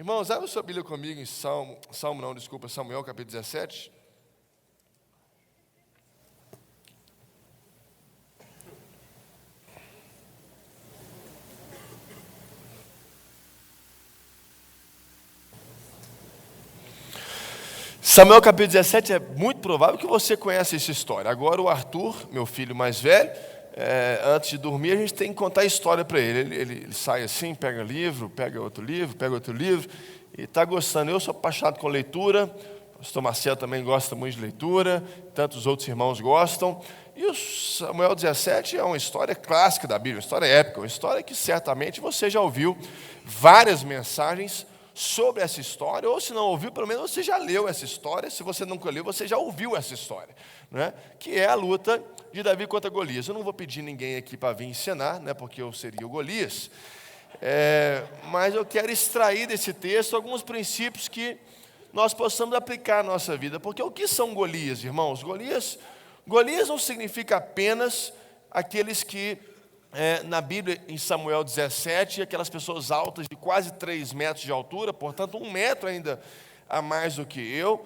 Irmãos, abre sua Bíblia comigo em Samuel capítulo 17. Samuel capítulo 17, é muito provável que você conheça essa história. Agora o Arthur, meu filho mais velho, antes de dormir a gente tem que contar a história para ele. Ele sai assim, pega livro, pega outro livro, e está gostando. Eu sou apaixonado com leitura, o pastor Marcelo também gosta muito de leitura, tantos outros irmãos gostam. E o Samuel 17 é uma história clássica da Bíblia, uma história épica, uma história que certamente você já ouviu várias mensagens sobre essa história, ou se não ouviu, pelo menos você já leu essa história. Se você nunca leu, você já ouviu essa história, né? Que é a luta de Davi contra Golias. Eu não vou pedir ninguém aqui para vir ensinar, né? Porque eu seria o Golias, mas eu quero extrair desse texto alguns princípios que nós possamos aplicar na nossa vida. Porque o que são Golias, irmãos? Golias não significa apenas aqueles que na Bíblia, em Samuel 17, aquelas pessoas altas de quase 3 metros de altura, portanto 1 metro ainda a mais do que eu.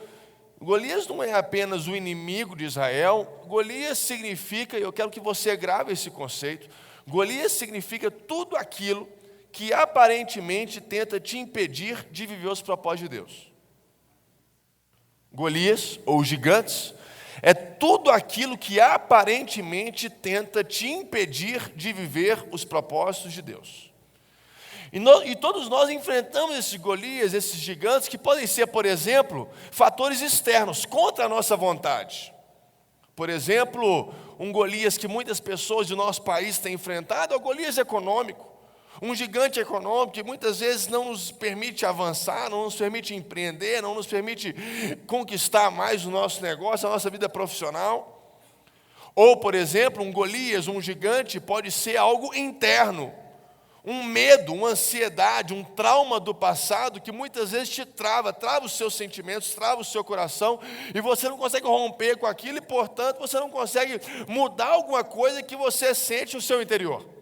Golias não é apenas o inimigo de Israel. Golias significa, e eu quero que você grave esse conceito, Golias significa tudo aquilo que aparentemente tenta te impedir de viver os propósitos de Deus. Golias, ou gigantes, é tudo aquilo que aparentemente tenta te impedir de viver os propósitos de Deus. E todos nós enfrentamos esses Golias, esses gigantes, que podem ser, por exemplo, fatores externos, contra a nossa vontade. Por exemplo, um Golias que muitas pessoas do nosso país têm enfrentado é o Golias econômico. Um gigante econômico que muitas vezes não nos permite avançar, não nos permite empreender, não nos permite conquistar mais o nosso negócio, a nossa vida profissional. Ou, por exemplo, um Golias, um gigante, pode ser algo interno. Um medo, uma ansiedade, um trauma do passado que muitas vezes te trava os seus sentimentos, trava o seu coração, e você não consegue romper com aquilo, e, portanto, você não consegue mudar alguma coisa que você sente no seu interior.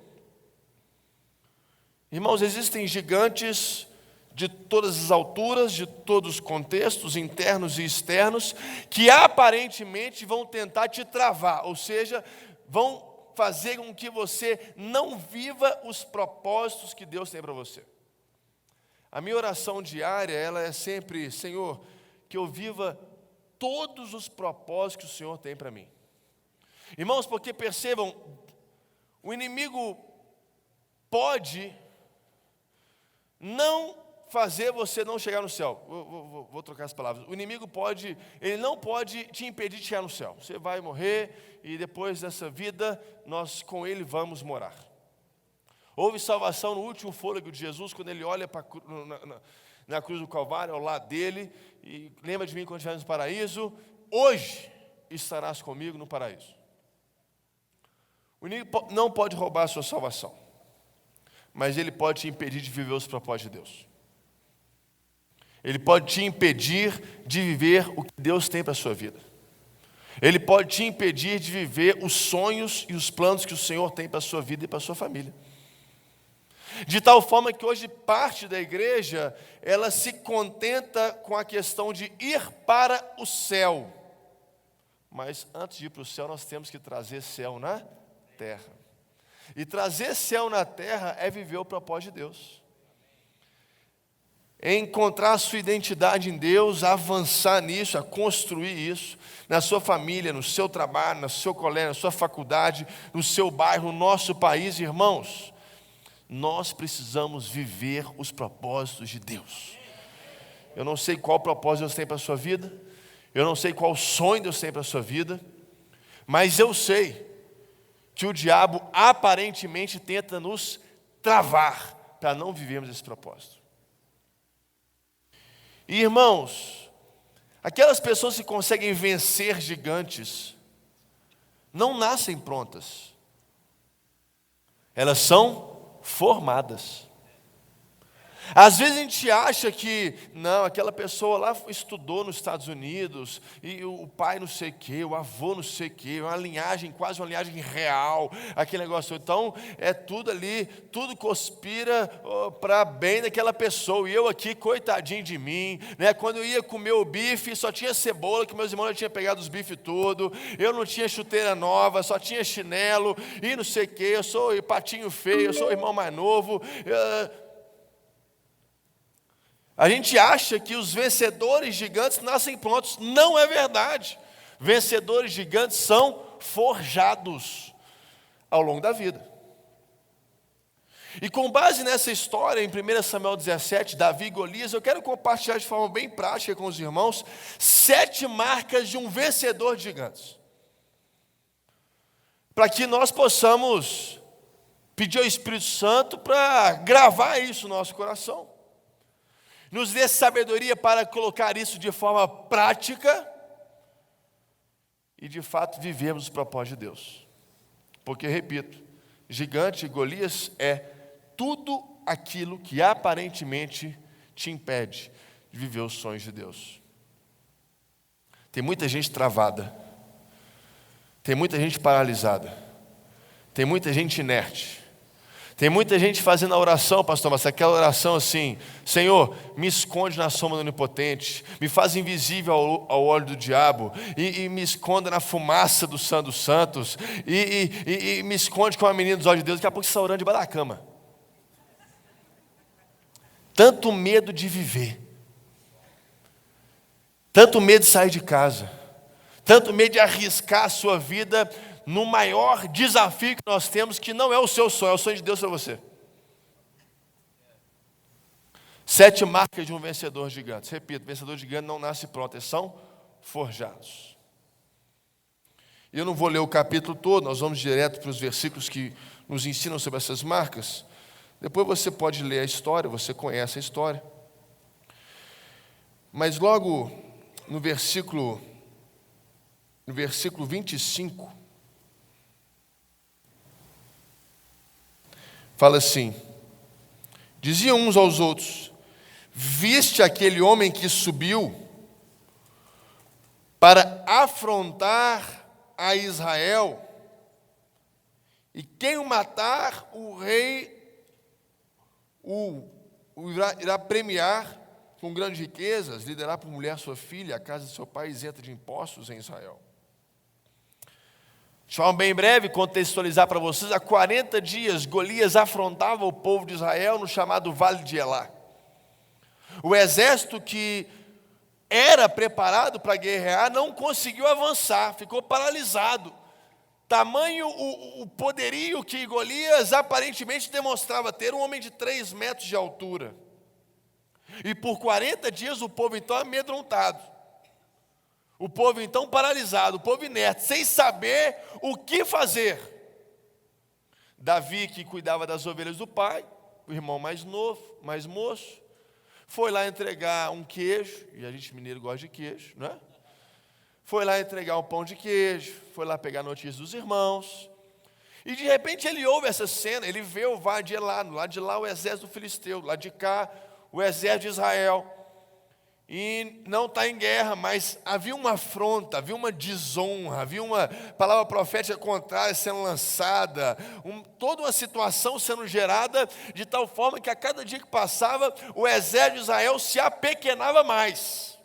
Irmãos, existem gigantes de todas as alturas, de todos os contextos, internos e externos, que aparentemente vão tentar te travar, ou seja, vão fazer com que você não viva os propósitos que Deus tem para você. A minha oração diária, ela é sempre: Senhor, que eu viva todos os propósitos que o Senhor tem para mim. Irmãos, porque percebam, o inimigo pode não fazer você não chegar no céu. Vou trocar as palavras. O inimigo ele não pode te impedir de chegar no céu. Você vai morrer e depois dessa vida, nós com ele vamos morar. Houve salvação no último fôlego de Jesus, quando ele olha na cruz do Calvário, ao lado dele, e lembra de mim quando estivermos no paraíso, hoje estarás comigo no paraíso. O inimigo não pode roubar a sua salvação, mas ele pode te impedir de viver os propósitos de Deus. Ele pode te impedir de viver o que Deus tem para a sua vida. Ele pode te impedir de viver os sonhos e os planos que o Senhor tem para a sua vida e para a sua família. De tal forma que hoje parte da igreja, ela se contenta com a questão de ir para o céu. Mas antes de ir para o céu, nós temos que trazer céu na terra. E trazer céu na terra é viver o propósito de Deus. É encontrar a sua identidade em Deus, avançar nisso, a construir isso, na sua família, no seu trabalho, no seu colégio, na sua faculdade, no seu bairro, no nosso país. Irmãos, nós precisamos viver os propósitos de Deus. Eu não sei qual propósito Deus tem para a sua vida, eu não sei qual sonho Deus tem para a sua vida, mas eu sei que o diabo aparentemente tenta nos travar para não vivermos esse propósito. E, irmãos, aquelas pessoas que conseguem vencer gigantes não nascem prontas. Elas são formadas. Às vezes a gente acha que, não, aquela pessoa lá estudou nos Estados Unidos, e o pai não sei o quê, o avô não sei o quê, uma linhagem, quase uma linhagem real, aquele negócio. Então, é tudo ali, tudo conspira para bem daquela pessoa. E eu aqui, coitadinho de mim, né? Quando eu ia comer o bife, só tinha cebola, que meus irmãos já tinham pegado os bifes tudo, eu não tinha chuteira nova, só tinha chinelo, e não sei o quê, eu sou patinho feio, eu sou o irmão mais novo. A gente acha que os vencedores gigantes nascem prontos. Não é verdade. Vencedores gigantes são forjados ao longo da vida. E com base nessa história, em 1 Samuel 17, Davi e Golias, eu quero compartilhar de forma bem prática com os irmãos 7 marcas de um vencedor de gigantes. Para que nós possamos pedir ao Espírito Santo para gravar isso no nosso coração. Nos dê sabedoria para colocar isso de forma prática e, de fato, vivermos os propósitos de Deus. Porque, repito, gigante, Golias, é tudo aquilo que aparentemente te impede de viver os sonhos de Deus. Tem muita gente travada, tem muita gente paralisada, tem muita gente inerte. Tem muita gente fazendo a oração, pastor, mas aquela oração assim: Senhor, me esconde na sombra do Onipotente, me faz invisível ao olho do diabo, e me esconda na fumaça do Santo dos Santos, e me esconde com a menina dos olhos de Deus. Daqui a pouco você está orando debaixo da cama. Tanto medo de viver, tanto medo de sair de casa, tanto medo de arriscar a sua vida no maior desafio que nós temos, que não é o seu sonho, é o sonho de Deus para você. 7 marcas de um vencedor gigante. Repito, vencedor gigante não nasce pronto, eles são forjados. Eu não vou ler o capítulo todo, nós vamos direto para os versículos que nos ensinam sobre essas marcas. Depois você pode ler a história, você conhece a história. Mas logo no versículo 25, fala assim: diziam uns aos outros: viste aquele homem que subiu para afrontar a Israel? E quem o matar, o rei o irá premiar com grandes riquezas, liderará por mulher sua filha, a casa de seu pai isenta de impostos em Israel. De forma bem breve, contextualizar para vocês: há 40 dias Golias afrontava o povo de Israel no chamado Vale de Elá. O exército que era preparado para guerrear não conseguiu avançar, ficou paralisado. Tamanho o poderio que Golias aparentemente demonstrava ter, um homem de 3 metros de altura. E por 40 dias o povo então amedrontado. O povo então paralisado, o povo inerte, sem saber o que fazer. Davi, que cuidava das ovelhas do pai, o irmão mais novo, mais moço, foi lá entregar um queijo, e a gente mineiro gosta de queijo, não é? Foi lá entregar um pão de queijo, foi lá pegar notícias dos irmãos, e de repente ele ouve essa cena, ele vê o Vale de Elá, do lado de lá o exército filisteu, do lado de cá o exército de Israel, e não está em guerra, mas havia uma afronta, havia uma desonra, havia uma palavra profética contrária sendo lançada, toda uma situação sendo gerada de tal forma que a cada dia que passava, o exército de Israel se apequenava mais.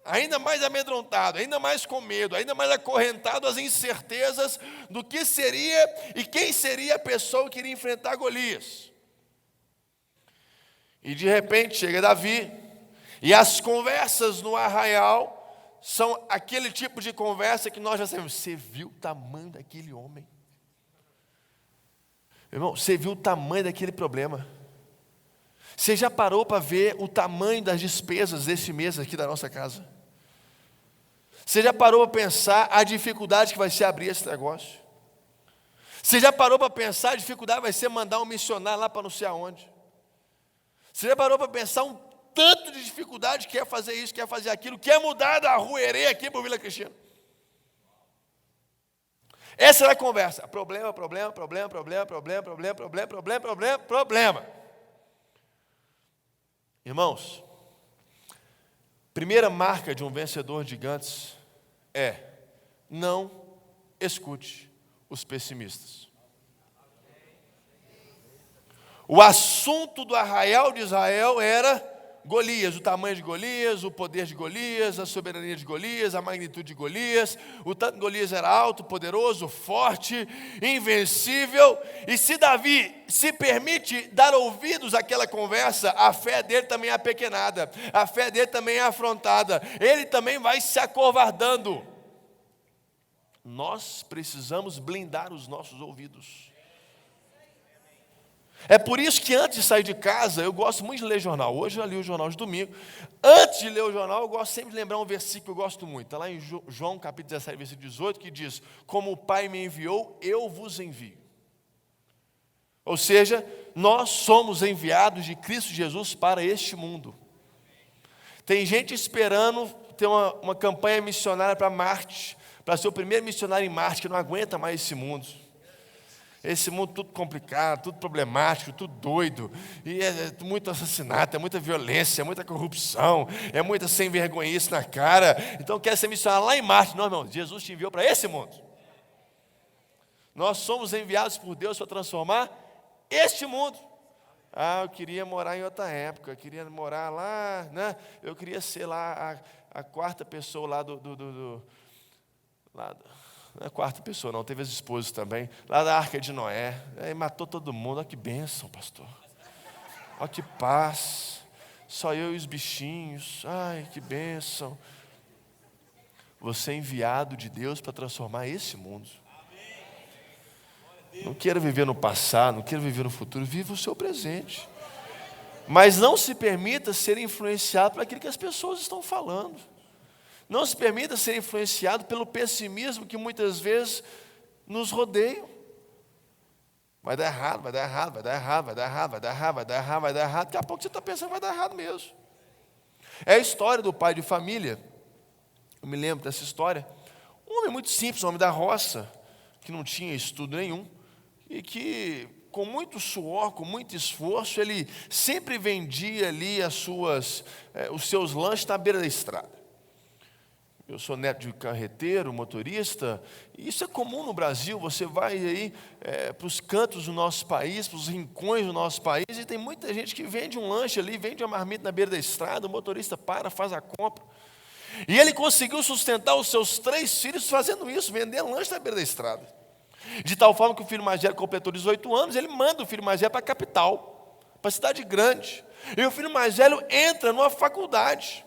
Ainda mais amedrontado, ainda mais com medo, ainda mais acorrentado às incertezas do que seria e quem seria a pessoa que iria enfrentar Golias. E de repente chega Davi, e as conversas no arraial são aquele tipo de conversa que nós já sabemos. Você viu o tamanho daquele homem? Irmão, você viu o tamanho daquele problema? Você já parou para ver o tamanho das despesas desse mês aqui da nossa casa? Você já parou para pensar a dificuldade que vai ser abrir esse negócio? Você já parou para pensar a dificuldade vai ser mandar um missionário lá para não sei aonde? Você já parou para pensar um tanto de dificuldade que é fazer isso, que é fazer aquilo, que é mudar da Rua Herê aqui para o Vila Cristina? Essa era a conversa. Problema. Irmãos, primeira marca de um vencedor de gigantes é: não escute os pessimistas. O assunto do arraial de Israel era Golias, o tamanho de Golias, o poder de Golias, a soberania de Golias, a magnitude de Golias, o tanto que Golias era alto, poderoso, forte, invencível. E se Davi se permite dar ouvidos àquela conversa, a fé dele também é apequenada, a fé dele também é afrontada, ele também vai se acovardando. Nós precisamos blindar os nossos ouvidos. É por isso que antes de sair de casa, eu gosto muito de ler jornal. Hoje eu já li o jornal de domingo. Antes de ler o jornal, eu gosto sempre de lembrar um versículo que eu gosto muito. Está lá em João capítulo 17, versículo 18, que diz: como o Pai me enviou, eu vos envio. Ou seja, nós somos enviados de Cristo Jesus para este mundo. Tem gente esperando ter uma campanha missionária para Marte, para ser o primeiro missionário em Marte, que não aguenta mais esse mundo. Esse mundo tudo complicado, tudo problemático, tudo doido. E é muito assassinato, é muita violência, é muita corrupção, é muita sem vergonhice na cara. Então quer ser missionário lá em Marte. Não, irmão, Jesus te enviou para esse mundo. Nós somos enviados por Deus para transformar este mundo. Ah, eu queria morar em outra época, eu queria morar lá, né? Eu queria ser lá a quarta pessoa lá não é a quarta pessoa não, teve as esposas também, lá da Arca de Noé, aí matou todo mundo. Olha que bênção, pastor, olha que paz, só eu e os bichinhos, ai que bênção. Você é enviado de Deus para transformar esse mundo. Não queira viver no passado, não queira viver no futuro, viva o seu presente. Mas não se permita ser influenciado por aquilo que as pessoas estão falando. Não se permita ser influenciado pelo pessimismo que muitas vezes nos rodeia. Vai dar errado, vai dar errado, vai dar errado, vai dar errado, vai dar errado, vai dar errado, vai dar errado. Daqui a pouco você está pensando que vai dar errado mesmo. É a história do pai de família. Eu me lembro dessa história. Um homem muito simples, um homem da roça, que não tinha estudo nenhum, e que com muito suor, com muito esforço, ele sempre vendia ali os seus lanches na beira da estrada. Eu sou neto de carreteiro, motorista, e isso é comum no Brasil. Você vai aí para os cantos do nosso país, para os rincões do nosso país, e tem muita gente que vende um lanche ali, vende uma marmita na beira da estrada, o motorista para, faz a compra. E ele conseguiu sustentar os seus 3 filhos fazendo isso, vendendo lanche na beira da estrada. De tal forma que o filho mais velho completou 18 anos, ele manda o filho mais velho para a capital, para a cidade grande. E o filho mais velho entra numa faculdade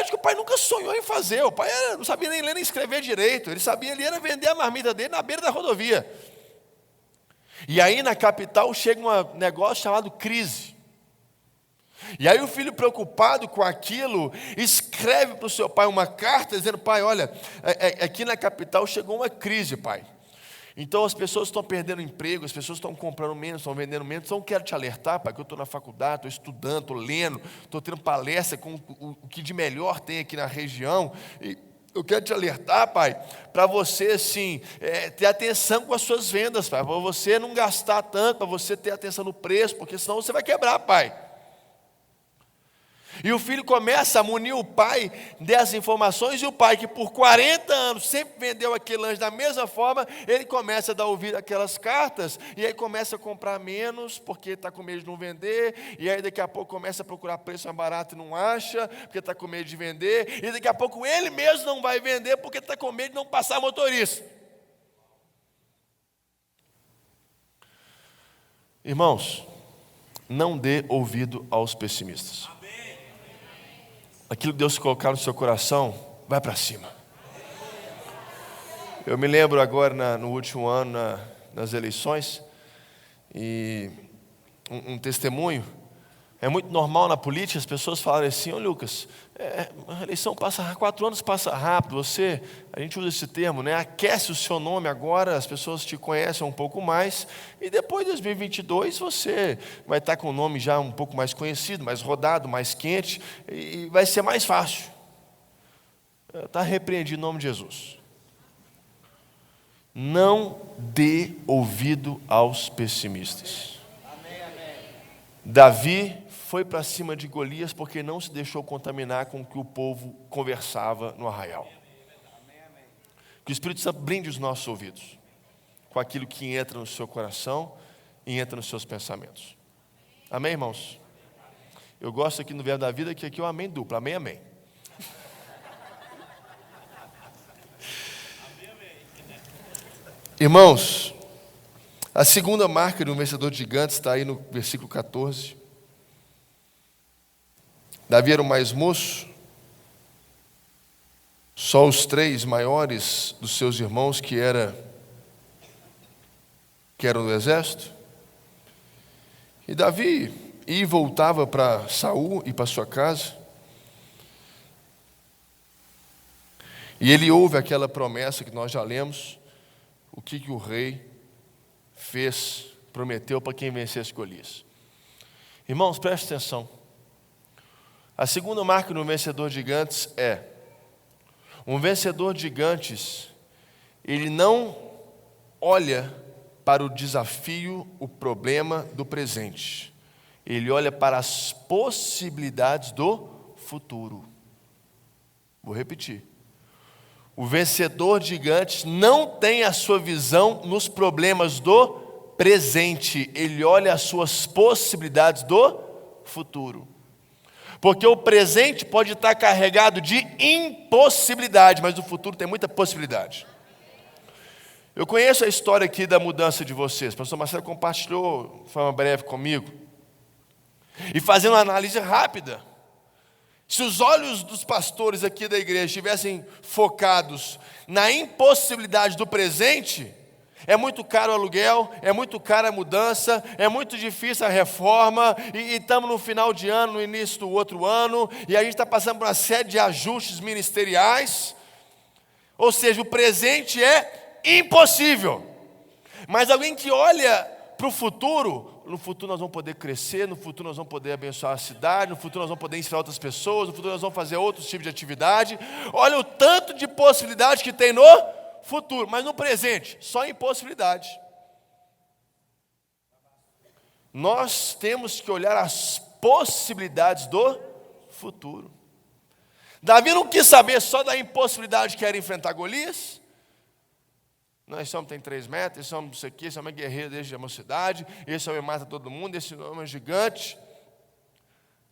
que o pai nunca sonhou em fazer. O pai não sabia nem ler nem escrever direito. Ele sabia ali era vender a marmita dele na beira da rodovia. E aí na capital chega um negócio chamado crise. E aí o filho, preocupado com aquilo, escreve para o seu pai uma carta dizendo: pai, olha, aqui na capital chegou uma crise, pai. Então as pessoas estão perdendo emprego, as pessoas estão comprando menos, estão vendendo menos. Então eu quero te alertar, pai, que eu estou na faculdade, estou estudando, estou lendo, estou tendo palestra com o que de melhor tem aqui na região. E eu quero te alertar, pai, para você assim, ter atenção com as suas vendas, pai, para você não gastar tanto, para você ter atenção no preço, porque senão você vai quebrar, pai. E o filho começa a munir o pai dessas informações, e o pai, que por 40 anos sempre vendeu aquele lanche da mesma forma, ele começa a dar ouvido àquelas cartas, e aí começa a comprar menos, porque está com medo de não vender, e aí daqui a pouco começa a procurar preço mais barato e não acha, porque está com medo de vender, e daqui a pouco ele mesmo não vai vender, porque está com medo de não passar motorista. Irmãos, não dê ouvido aos pessimistas. Aquilo que Deus colocar no seu coração, vai para cima. Eu me lembro agora, no último ano, nas eleições, e um testemunho. É muito normal na política as pessoas falarem assim: ô Lucas, a eleição passa 4 anos, passa rápido. A gente usa esse termo, né? Aquece o seu nome agora, as pessoas te conhecem um pouco mais, e depois de 2022 você vai estar com o nome já um pouco mais conhecido, mais rodado, mais quente, e vai ser mais fácil. Está repreendido em nome de Jesus. Não dê ouvido aos pessimistas. Davi foi para cima de Golias porque não se deixou contaminar com o que o povo conversava no arraial. Que o Espírito Santo blinde os nossos ouvidos com aquilo que entra no seu coração e entra nos seus pensamentos. Amém, irmãos? Eu gosto aqui no Verbo da Vida que aqui é o amém duplo. Amém, amém. Irmãos, a segunda marca de um vencedor de gigantes está aí no versículo 14. Davi era o mais moço, só os 3 maiores dos seus irmãos que eram do exército. E Davi ia e voltava para Saul e para sua casa. E ele ouve aquela promessa que nós já lemos, o que o rei fez, prometeu para quem vencesse Golias. Irmãos, preste atenção. A segunda marca no vencedor de gigantes é: um vencedor de gigantes, ele não olha para o desafio, o problema do presente. Ele olha para as possibilidades do futuro. Vou repetir. O vencedor de gigantes não tem a sua visão nos problemas do presente. Ele olha as suas possibilidades do futuro. Porque o presente pode estar carregado de impossibilidade, mas o futuro tem muita possibilidade. Eu conheço a história aqui da mudança de vocês. O pastor Marcelo compartilhou de forma breve comigo. E fazendo uma análise rápida. Se os olhos dos pastores aqui da igreja estivessem focados na impossibilidade do presente, é muito caro o aluguel, é muito cara a mudança, é muito difícil a reforma, e estamos no final de ano, no início do outro ano, e a gente está passando por uma série de ajustes ministeriais. Ou seja, o presente é impossível. Mas alguém que olha para o futuro, no futuro nós vamos poder crescer, no futuro nós vamos poder abençoar a cidade, no futuro nós vamos poder ensinar outras pessoas, no futuro nós vamos fazer outros tipos de atividade. Olha o tanto de possibilidade que tem no futuro, mas no presente, só impossibilidade. Nós temos que olhar as possibilidades do futuro. Davi não quis saber só da impossibilidade que era enfrentar Golias. Esse homem tem 3 metros, esse homem não sei o quê, esse homem é guerreiro desde a mocidade, esse homem mata todo mundo, esse homem é gigante.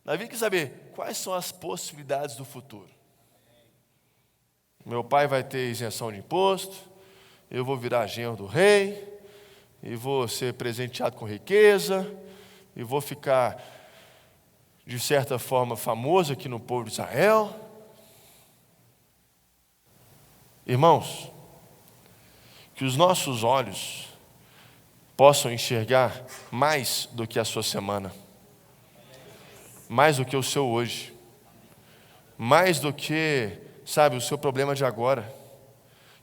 Davi quer saber quais são as possibilidades do futuro. Meu pai vai ter isenção de imposto, eu vou virar genro do rei, e vou ser presenteado com riqueza, e vou ficar, de certa forma, famoso aqui no povo de Israel. Irmãos, que os nossos olhos possam enxergar mais do que a sua semana, mais do que o seu hoje, mais do que, o seu problema de agora.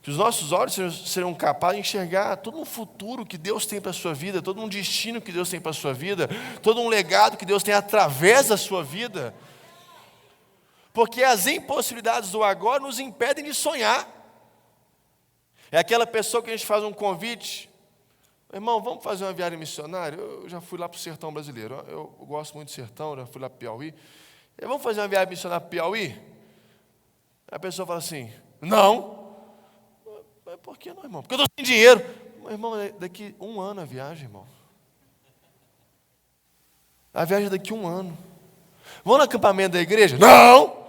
Que os nossos olhos serão capazes de enxergar todo um futuro que Deus tem para a sua vida, todo um destino que Deus tem para a sua vida, todo um legado que Deus tem através da sua vida. Porque as impossibilidades do agora nos impedem de sonhar. É aquela pessoa que a gente faz um convite: irmão, vamos fazer uma viagem missionária? Eu já fui lá para o sertão brasileiro, eu gosto muito do sertão, já fui lá para o Piauí. Vamos fazer uma viagem missionária para o Piauí? A pessoa fala assim: não. Mas por que não, irmão? Porque eu estou sem dinheiro. Mas, irmão, daqui 1 ano a viagem, irmão. A viagem é daqui 1 ano. Vamos no acampamento da igreja? Não.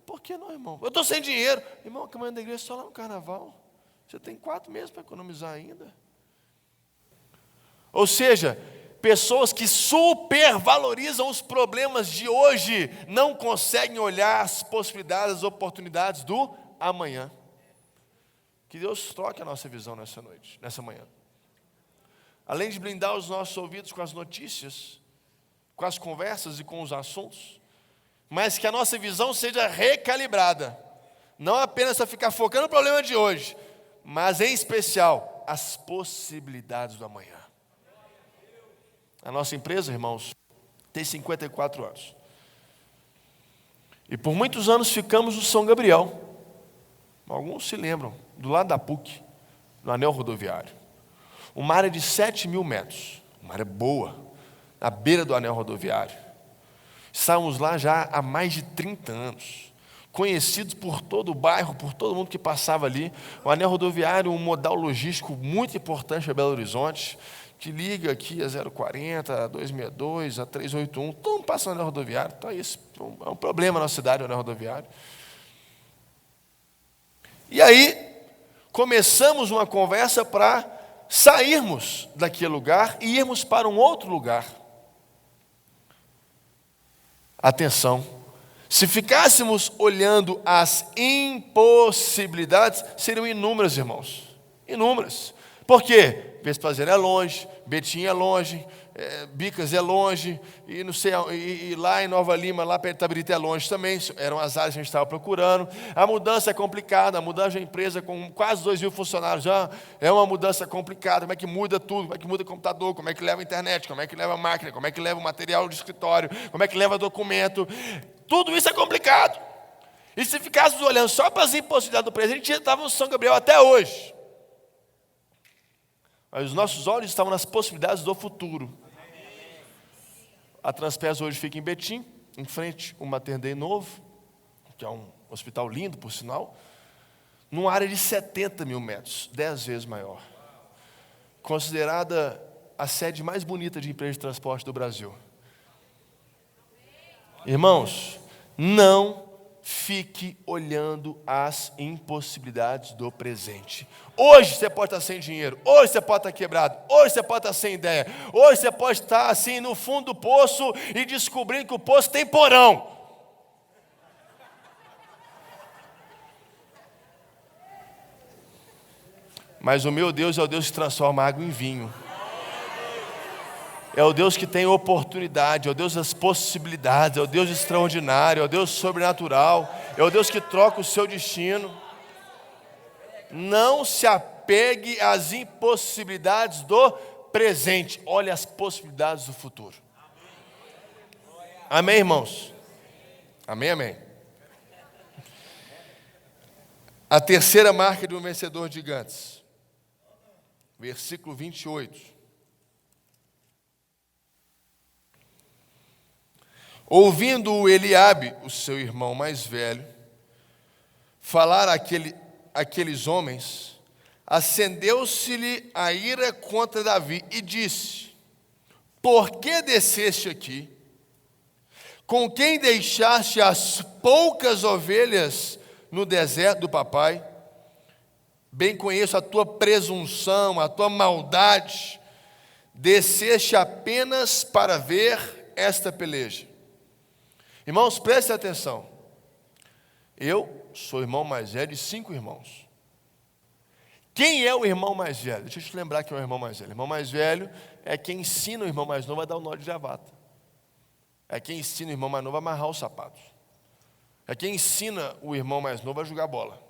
Por que não, irmão? Eu estou sem dinheiro. Irmão, a acampamento da igreja é só lá no carnaval. Você tem 4 meses para economizar ainda. Ou seja, pessoas que supervalorizam os problemas de hoje não conseguem olhar as possibilidades, as oportunidades do amanhã. Que Deus troque a nossa visão nessa noite, nessa manhã. Além de blindar os nossos ouvidos com as notícias, com as conversas e com os assuntos, mas que a nossa visão seja recalibrada. Não apenas para ficar focando no problema de hoje, mas em especial as possibilidades do amanhã. A nossa empresa, irmãos, tem 54 anos. E por muitos anos ficamos no São Gabriel. Alguns se lembram, do lado da PUC, no anel rodoviário. Uma área de 7.000 metros, uma área boa. à beira do anel rodoviário. Estávamos lá já há mais de 30 anos, conhecidos por todo o bairro, por todo mundo que passava ali. O anel rodoviário, um modal logístico muito importante para Belo Horizonte, que liga aqui a 040, a 262, a 381, todo mundo passa no anel rodoviário. Então isso é um problema na nossa cidade, o anel rodoviário. E aí, começamos uma conversa para sairmos daquele lugar e irmos para um outro lugar. Atenção, se ficássemos olhando as impossibilidades, seriam inúmeras, irmãos. Inúmeras. Por quê? Vespasiano é longe, Betim é longe, Bicas é longe, e não sei, e lá em Nova Lima, lá perto de Itabirité é longe também, eram as áreas que a gente estava procurando. A mudança é complicada, a mudança de uma empresa com quase 2.000 funcionários já é uma mudança complicada. Como é que muda tudo? Como é que muda o computador? Como é que leva a internet? Como é que leva a máquina? Como é que leva o material de escritório? Como é que leva documento? Tudo isso é complicado. E se ficássemos olhando só para as impossibilidades do presente, a gente estava no São Gabriel até hoje. Mas os nossos olhos estavam nas possibilidades do futuro. A Transpes hoje fica em Betim, em frente ao Mater Dei novo, que é um hospital lindo, por sinal, numa área de 70 mil metros, 10 vezes maior. Considerada a sede mais bonita de empresa de transporte do Brasil. Irmãos, não fique olhando as impossibilidades do presente. Hoje você pode estar sem dinheiro, hoje você pode estar quebrado, hoje você pode estar sem ideia, hoje você pode estar assim no fundo do poço e descobrindo que o poço tem porão. Mas o meu Deus é o Deus que transforma água em vinho. É o Deus que tem oportunidade, é o Deus das possibilidades, é o Deus extraordinário, é o Deus sobrenatural, é o Deus que troca o seu destino. Não se apegue às impossibilidades do presente, olhe as possibilidades do futuro. Amém, irmãos? Amém, amém. A terceira marca de um vencedor de gigantes, versículo 28. Ouvindo Eliabe, o seu irmão mais velho, falar aqueles homens, acendeu-se-lhe a ira contra Davi e disse: por que desceste aqui? Com quem deixaste as poucas ovelhas no deserto do papai? Bem conheço a tua presunção, a tua maldade. Desceste apenas para ver esta peleja. Irmãos, prestem atenção. Eu sou o irmão mais velho de 5 irmãos. Quem é o irmão mais velho? Deixa eu te lembrar quem é o irmão mais velho. O irmão mais velho é quem ensina o irmão mais novo a dar o nó de gravata. É quem ensina o irmão mais novo a amarrar os sapatos. É quem ensina o irmão mais novo a jogar bola.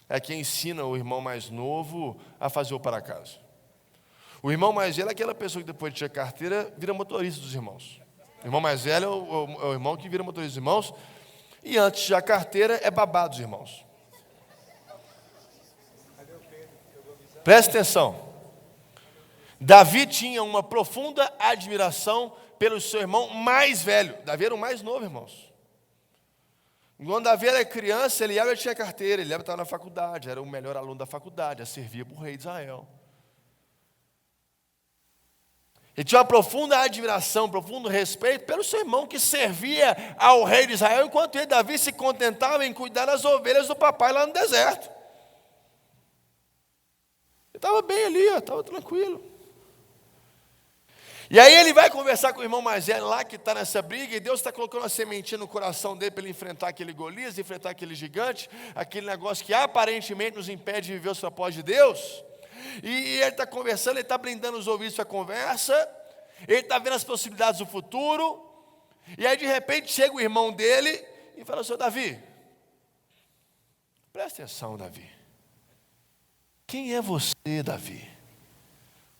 É quem ensina o irmão mais novo a fazer o para casa. O irmão mais velho é aquela pessoa que depois de tirar carteira vira motorista dos irmãos. O irmão mais velho é o irmão que vira motorista dos irmãos. E antes de tirar carteira é babá dos irmãos. Preste atenção. Davi tinha uma profunda admiração pelo seu irmão mais velho. Davi era o mais novo, irmãos. Quando Davi era criança, Eliabe tinha carteira, Eliabe estava na faculdade, era o melhor aluno da faculdade, servia para o rei de Israel. Ele tinha uma profunda admiração, profundo respeito pelo seu irmão que servia ao rei de Israel, enquanto ele, Davi, se contentava em cuidar das ovelhas do papai lá no deserto. Ele estava bem ali, estava tranquilo. E aí ele vai conversar com o irmão mais velho lá, que está nessa briga, e Deus está colocando uma sementinha no coração dele para ele enfrentar aquele Golias, enfrentar aquele gigante, aquele negócio que aparentemente nos impede de viver os propósitos de Deus. E ele está conversando, ele está blindando os ouvidos para a conversa, ele está vendo as possibilidades do futuro, e aí de repente chega o irmão dele e fala: seu Davi, presta atenção, Davi. Quem é você, Davi?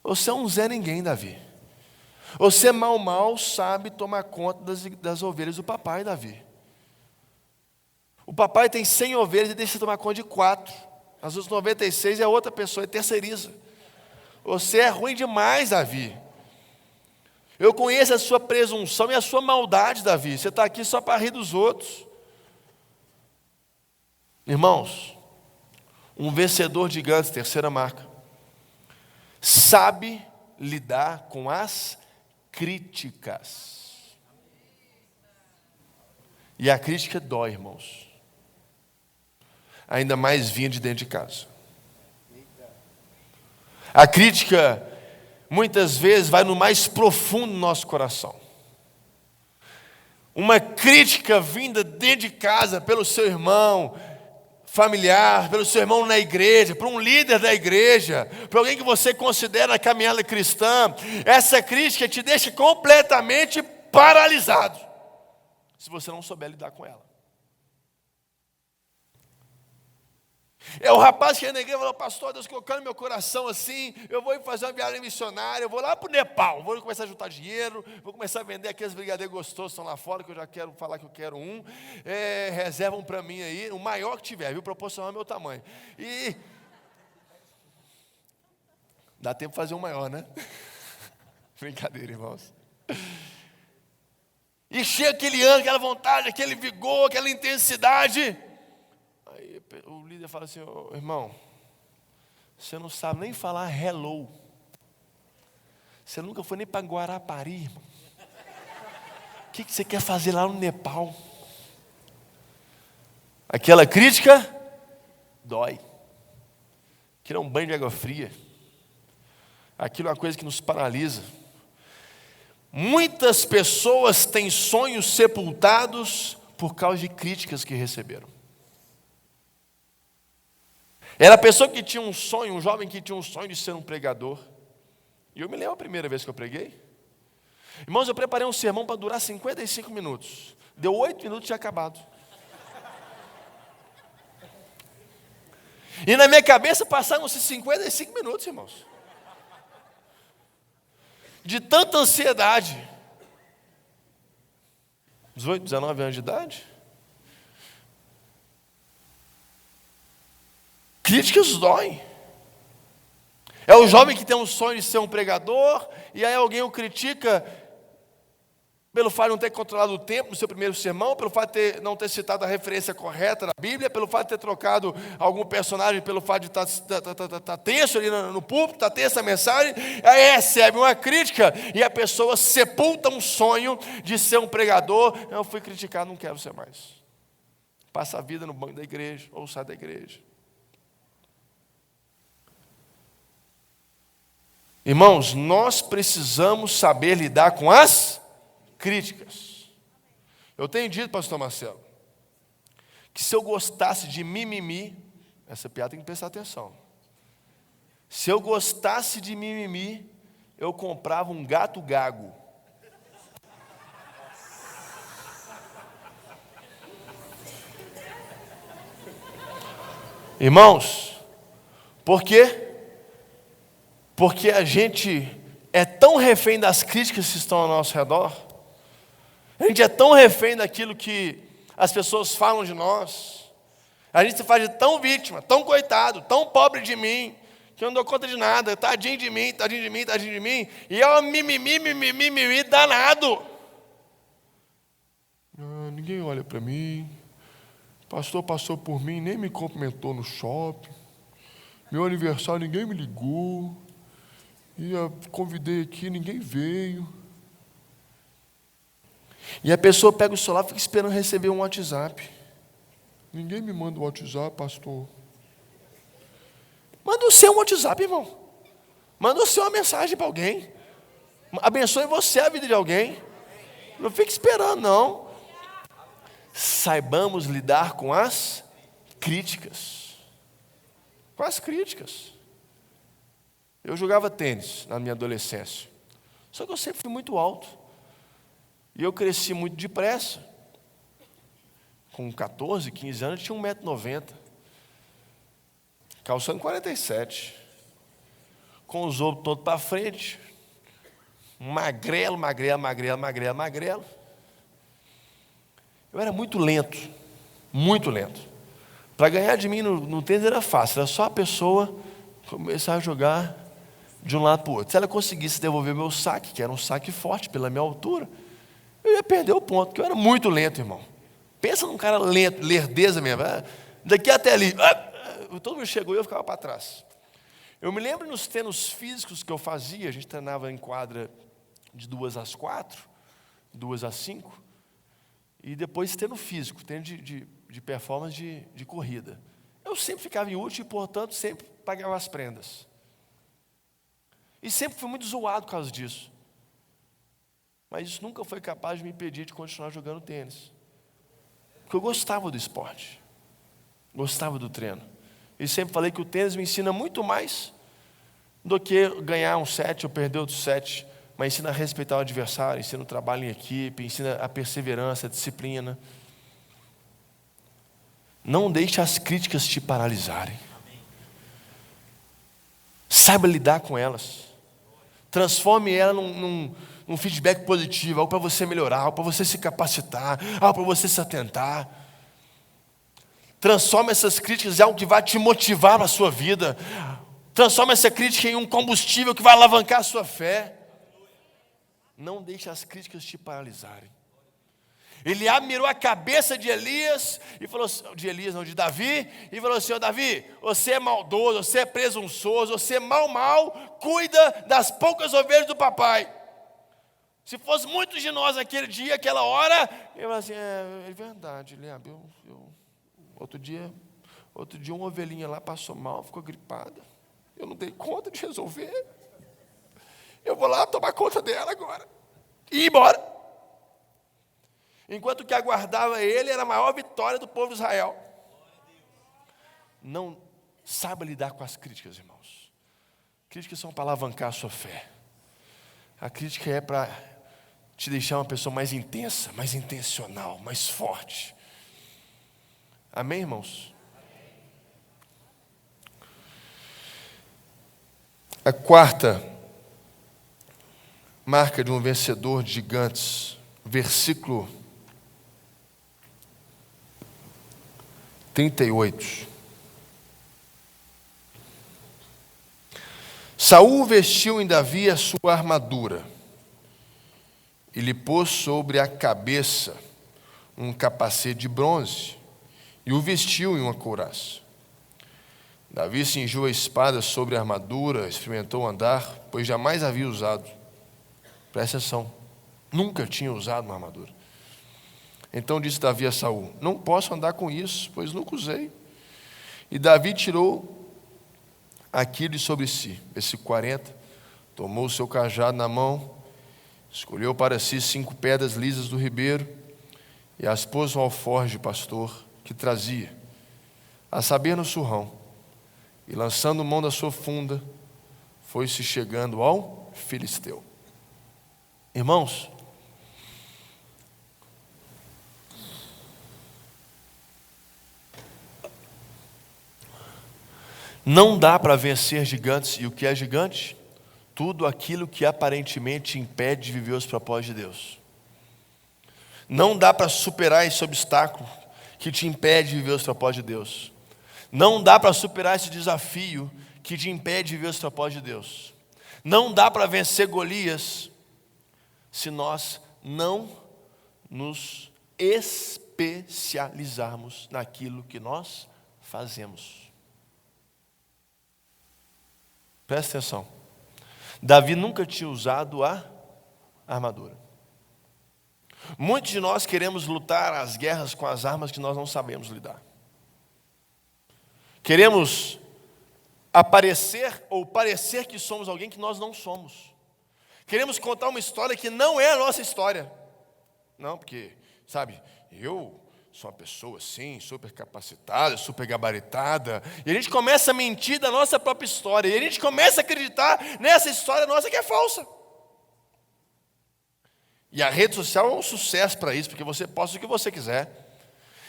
Você é um Zé Ninguém, Davi. Você mal sabe tomar conta das ovelhas do papai, Davi. O papai tem 100 ovelhas e deixa tomar conta de 4. As outras 96 é outra pessoa, é terceiriza. Você é ruim demais, Davi. Eu conheço a sua presunção e a sua maldade, Davi. Você está aqui só para rir dos outros. Irmãos, um vencedor de gigantes, terceira marca, sabe lidar com as críticas. E a crítica dói, irmãos. Ainda mais vinha de dentro de casa. A crítica, muitas vezes, vai no mais profundo do nosso coração. Uma crítica vinda dentro de casa pelo seu irmão familiar, pelo seu irmão na igreja, por um líder da igreja, por alguém que você considera na caminhada cristã, essa crítica te deixa completamente paralisado, se você não souber lidar com ela. É o rapaz que ia na igreja e falou: pastor, Deus colocou no meu coração assim, eu vou fazer uma viagem missionária, eu vou lá para o Nepal, vou começar a juntar dinheiro, vou começar a vender aqueles brigadeiros gostosos que estão lá fora, que eu já quero falar que eu quero um, reservam para mim aí, o maior que tiver, viu, proporcional ao meu tamanho. E dá tempo de fazer um maior, né? Brincadeira, irmãos. E chega aquele ânimo, aquela vontade, aquele vigor, aquela intensidade. Aí o líder fala assim: oh, irmão, você não sabe nem falar hello. Você nunca foi nem para Guarapari, irmão. O que você quer fazer lá no Nepal? Aquela crítica dói. Aquilo é um banho de água fria. Aquilo é uma coisa que nos paralisa. Muitas pessoas têm sonhos sepultados por causa de críticas que receberam. Era a pessoa que tinha um sonho, um jovem que tinha um sonho de ser um pregador. E eu me lembro a primeira vez que eu preguei. Irmãos, eu preparei um sermão para durar 55 minutos. Deu 8 minutos e tinha acabado. E na minha cabeça passaram-se 55 minutos, irmãos. De tanta ansiedade. 18, 19 anos de idade. Críticas doem. É o jovem que tem um sonho de ser um pregador, e aí alguém o critica pelo fato de não ter controlado o tempo no seu primeiro sermão, pelo fato de não ter citado a referência correta na Bíblia, pelo fato de ter trocado algum personagem, pelo fato de estar tenso ali no púlpito, estar tenso a mensagem, aí recebe uma crítica e a pessoa sepulta um sonho de ser um pregador. Eu fui criticado, não quero ser mais. Passa a vida no banco da igreja, ou sai da igreja. Irmãos, nós precisamos saber lidar com as críticas. Eu tenho dito, pastor Marcelo, que se eu gostasse de mimimi, essa piada tem que prestar atenção. Se eu gostasse de mimimi, eu comprava um gato gago. Irmãos, por quê? Porque a gente é tão refém das críticas que estão ao nosso redor, a gente é tão refém daquilo que as pessoas falam de nós, a gente se faz de tão vítima, tão coitado, tão pobre de mim, que eu não dou conta de nada, tadinho de mim, tadinho de mim, tadinho de mim, e é um mimimi danado. Ninguém olha para mim, o pastor passou por mim, nem me cumprimentou no shopping, meu aniversário ninguém me ligou, e eu convidei aqui, ninguém veio. E a pessoa pega o celular e fica esperando receber um WhatsApp. Ninguém me manda o WhatsApp, pastor. Manda o seu WhatsApp, irmão. Manda o seu uma mensagem para alguém. Abençoe você a vida de alguém. Não fique esperando, não. Saibamos lidar com as críticas. Com as críticas. Eu jogava tênis na minha adolescência. Só que eu sempre fui muito alto. E eu cresci muito depressa. Com 14, 15 anos, eu tinha 1,90 m. Calçando 47. Com os ombros todos para frente. Magrelo. Eu era muito lento. Muito lento. Para ganhar de mim no tênis era fácil. Era só a pessoa começar a jogar de um lado para o outro. Se ela conseguisse devolver meu saque, que era um saque forte pela minha altura, eu ia perder o ponto, porque eu era muito lento, irmão. Pensa num cara lento, lerdeza mesmo. Daqui até ali, todo mundo chegou e eu ficava para trás. Eu me lembro nos treinos físicos que eu fazia, a gente treinava em quadra de 2 às 4, 2 às 5, e depois treino físico, treino de performance de corrida. Eu sempre ficava em último e, portanto, sempre pagava as prendas. E sempre fui muito zoado por causa disso. Mas isso nunca foi capaz de me impedir de continuar jogando tênis. Porque eu gostava do esporte. Gostava do treino. E sempre falei que o tênis me ensina muito mais do que ganhar um set ou perder outro set. Mas ensina a respeitar o adversário, ensina o trabalho em equipe, ensina a perseverança, a disciplina. Não deixe as críticas te paralisarem. Saiba lidar com elas. Transforme ela num feedback positivo, algo para você melhorar, algo para você se capacitar, algo para você se atentar. Transforme essas críticas em algo que vai te motivar para a sua vida. Transforme essa crítica em um combustível que vai alavancar a sua fé. Não deixe as críticas te paralisarem. Eliabe mirou a cabeça de Elias e falou, de Davi, e falou assim: Davi, você é maldoso, você é presunçoso, você é mal, cuida das poucas ovelhas do papai. Se fosse muitos de nós naquele dia, aquela hora, eu falei assim, é verdade, Eliabe, outro dia uma ovelhinha lá passou mal, ficou gripada, eu não dei conta de resolver, eu vou lá tomar conta dela agora, e ir embora. Enquanto que aguardava ele era a maior vitória do povo de Israel. Não saiba lidar com as críticas, irmãos. Críticas são para alavancar a sua fé. A crítica é para te deixar uma pessoa mais intensa, mais intencional, mais forte. Amém, irmãos? A quarta marca de um vencedor de gigantes, versículo 38. Saul vestiu em Davi a sua armadura e lhe pôs sobre a cabeça um capacete de bronze e o vestiu em uma couraça. Davi cingiu a espada sobre a armadura, experimentou andar, pois jamais havia usado. Presta atenção, nunca tinha usado uma armadura. Então disse Davi a Saul: não posso andar com isso, pois nunca usei. E Davi tirou aquilo de sobre si. Versículo 40. Tomou o seu cajado na mão, escolheu para si 5 pedras lisas do ribeiro e as pôs no alforje de pastor que trazia, a saber no surrão. E lançando mão da sua funda, foi-se chegando ao filisteu. Irmãos, não dá para vencer gigantes. E o que é gigante? Tudo aquilo que aparentemente impede de viver os propósitos de Deus. Não dá para superar esse obstáculo que te impede de viver os propósitos de Deus. Não dá para superar esse desafio que te impede de viver os propósitos de Deus. Não dá para vencer Golias se nós não nos especializarmos naquilo que nós fazemos. Presta atenção. Davi nunca tinha usado a armadura. Muitos de nós queremos lutar as guerras com as armas que nós não sabemos lidar. Queremos aparecer ou parecer que somos alguém que nós não somos. Queremos contar uma história que não é a nossa história. Não, porque, sabe, eu sou uma pessoa assim, super capacitada, super gabaritada. E a gente começa a mentir da nossa própria história. E a gente começa a acreditar nessa história nossa que é falsa. E a rede social é um sucesso para isso, porque você posta o que você quiser.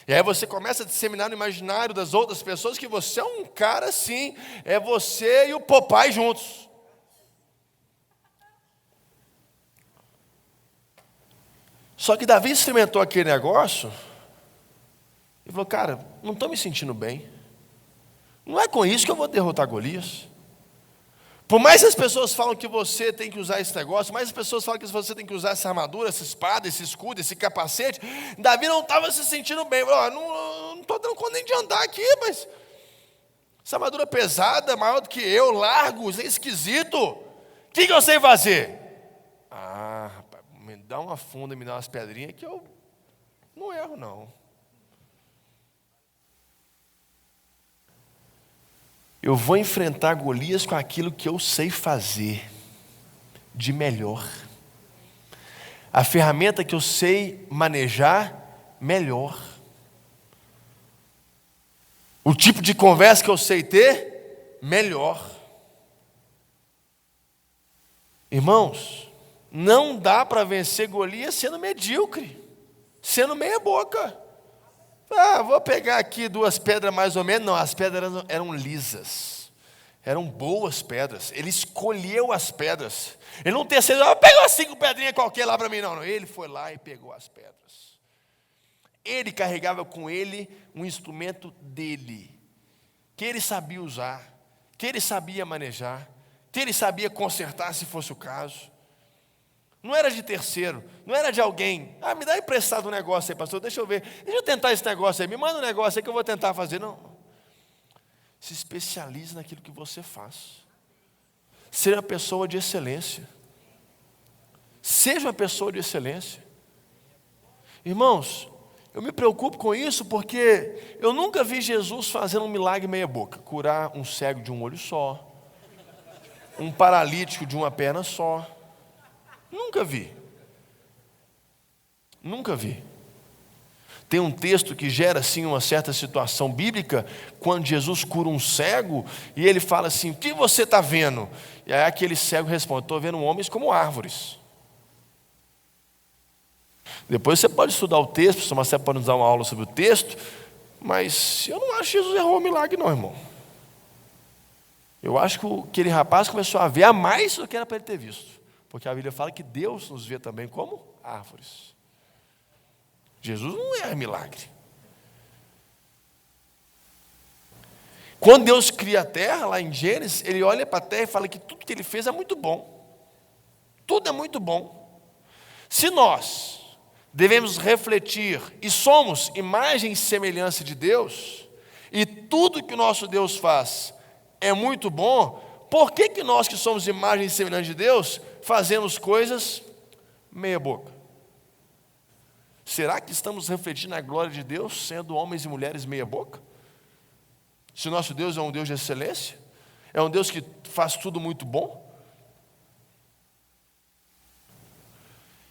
E aí você começa a disseminar no imaginário das outras pessoas que você é um cara assim, é você e o Popeye juntos. Só que Davi experimentou aquele negócio e falou: cara, não estou me sentindo bem. Não é com isso que eu vou derrotar Golias. Por mais que as pessoas falam que você tem que usar esse negócio, mais as pessoas falam que você tem que usar essa armadura, essa espada, esse escudo, esse capacete, Davi não estava se sentindo bem. Não estou dando conta nem de andar aqui, mas essa armadura pesada, maior do que eu, largo, isso é esquisito. O que eu sei fazer? Rapaz, me dá uma funda, me dá umas pedrinhas que eu não erro, não. Eu vou enfrentar Golias com aquilo que eu sei fazer de melhor. A ferramenta que eu sei manejar melhor. O tipo de conversa que eu sei ter melhor. Irmãos, não dá para vencer Golias sendo medíocre, sendo meia boca. Vou pegar aqui 2 pedras mais ou menos. Não, as pedras eram lisas. Eram boas pedras. Ele escolheu as pedras. Ele não terceirizou, pegou 5 pedrinhas qualquer lá para mim. Não, ele foi lá e pegou as pedras. Ele carregava com ele um instrumento dele, que ele sabia usar, que ele sabia manejar, que ele sabia consertar se fosse o caso. Não era de terceiro, não era de alguém. Me dá emprestado um negócio aí, pastor, deixa eu ver. Deixa eu tentar esse negócio aí, me manda um negócio aí que eu vou tentar fazer. Não. Se especialize naquilo que você faz. Seja uma pessoa de excelência. Seja uma pessoa de excelência. Irmãos, eu me preocupo com isso porque eu nunca vi Jesus fazendo um milagre meia boca. Curar um cego de um olho só. Um paralítico de uma perna só. Nunca vi. Nunca vi. Tem um texto que gera assim uma certa situação bíblica, quando Jesus cura um cego, e ele fala assim, o que você está vendo? E aí aquele cego responde, estou vendo homens como árvores. Depois você pode estudar o texto, o pastor Marcelo pode nos dar uma aula sobre o texto, mas eu não acho que Jesus errou o milagre não, irmão. Eu acho que aquele rapaz começou a ver a mais do que era para ele ter visto. Porque a Bíblia fala que Deus nos vê também como árvores. Jesus não é milagre. Quando Deus cria a terra, lá em Gênesis, Ele olha para a terra e fala que tudo que Ele fez é muito bom. Tudo é muito bom. Se nós devemos refletir e somos imagem e semelhança de Deus, e tudo que o nosso Deus faz é muito bom, por que nós que somos imagem e semelhança de Deus fazemos coisas meia boca? Será que estamos refletindo a glória de Deus sendo homens e mulheres meia boca? Se o nosso Deus é um Deus de excelência, é um Deus que faz tudo muito bom.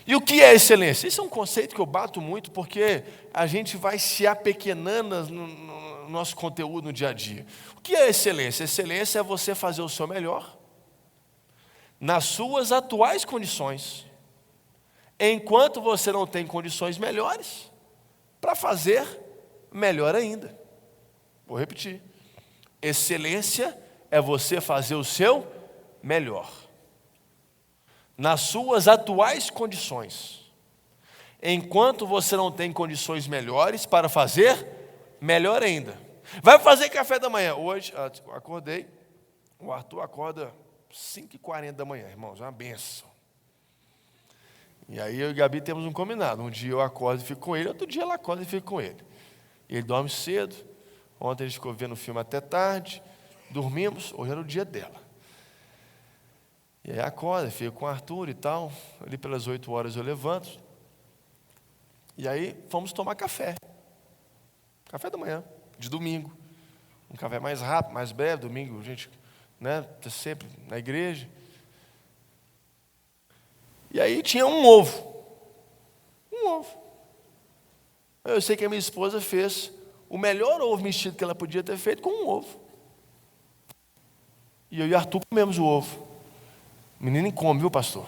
E o que é excelência? Esse é um conceito que eu bato muito porque a gente vai se apequenando no nosso conteúdo no dia a dia. O que é excelência? Excelência é você fazer o seu melhor nas suas atuais condições, enquanto você não tem condições melhores para fazer melhor ainda. Vou repetir. Excelência é você fazer o seu melhor nas suas atuais condições, enquanto você não tem condições melhores para fazer melhor ainda. Vai fazer café da manhã. Hoje, eu acordei, o Arthur acorda 5h40 da manhã, irmãos, é uma benção. E aí eu e Gabi temos um combinado. Um dia eu acordo e fico com ele, outro dia ela acorda e fica com ele. Ele dorme cedo. Ontem a gente ficou vendo o filme até tarde. Dormimos, hoje era o dia dela. E aí acorda, fica com o Arthur e tal. Ali pelas 8 horas eu levanto. E aí fomos tomar café. Café da manhã, de domingo. Um café mais rápido, mais breve. Domingo a gente está sempre na igreja. E aí tinha um ovo. Um ovo. Eu sei que a minha esposa fez o melhor ovo mexido que ela podia ter feito com um ovo. E eu e Arthur comemos o ovo. O menino come, viu, pastor?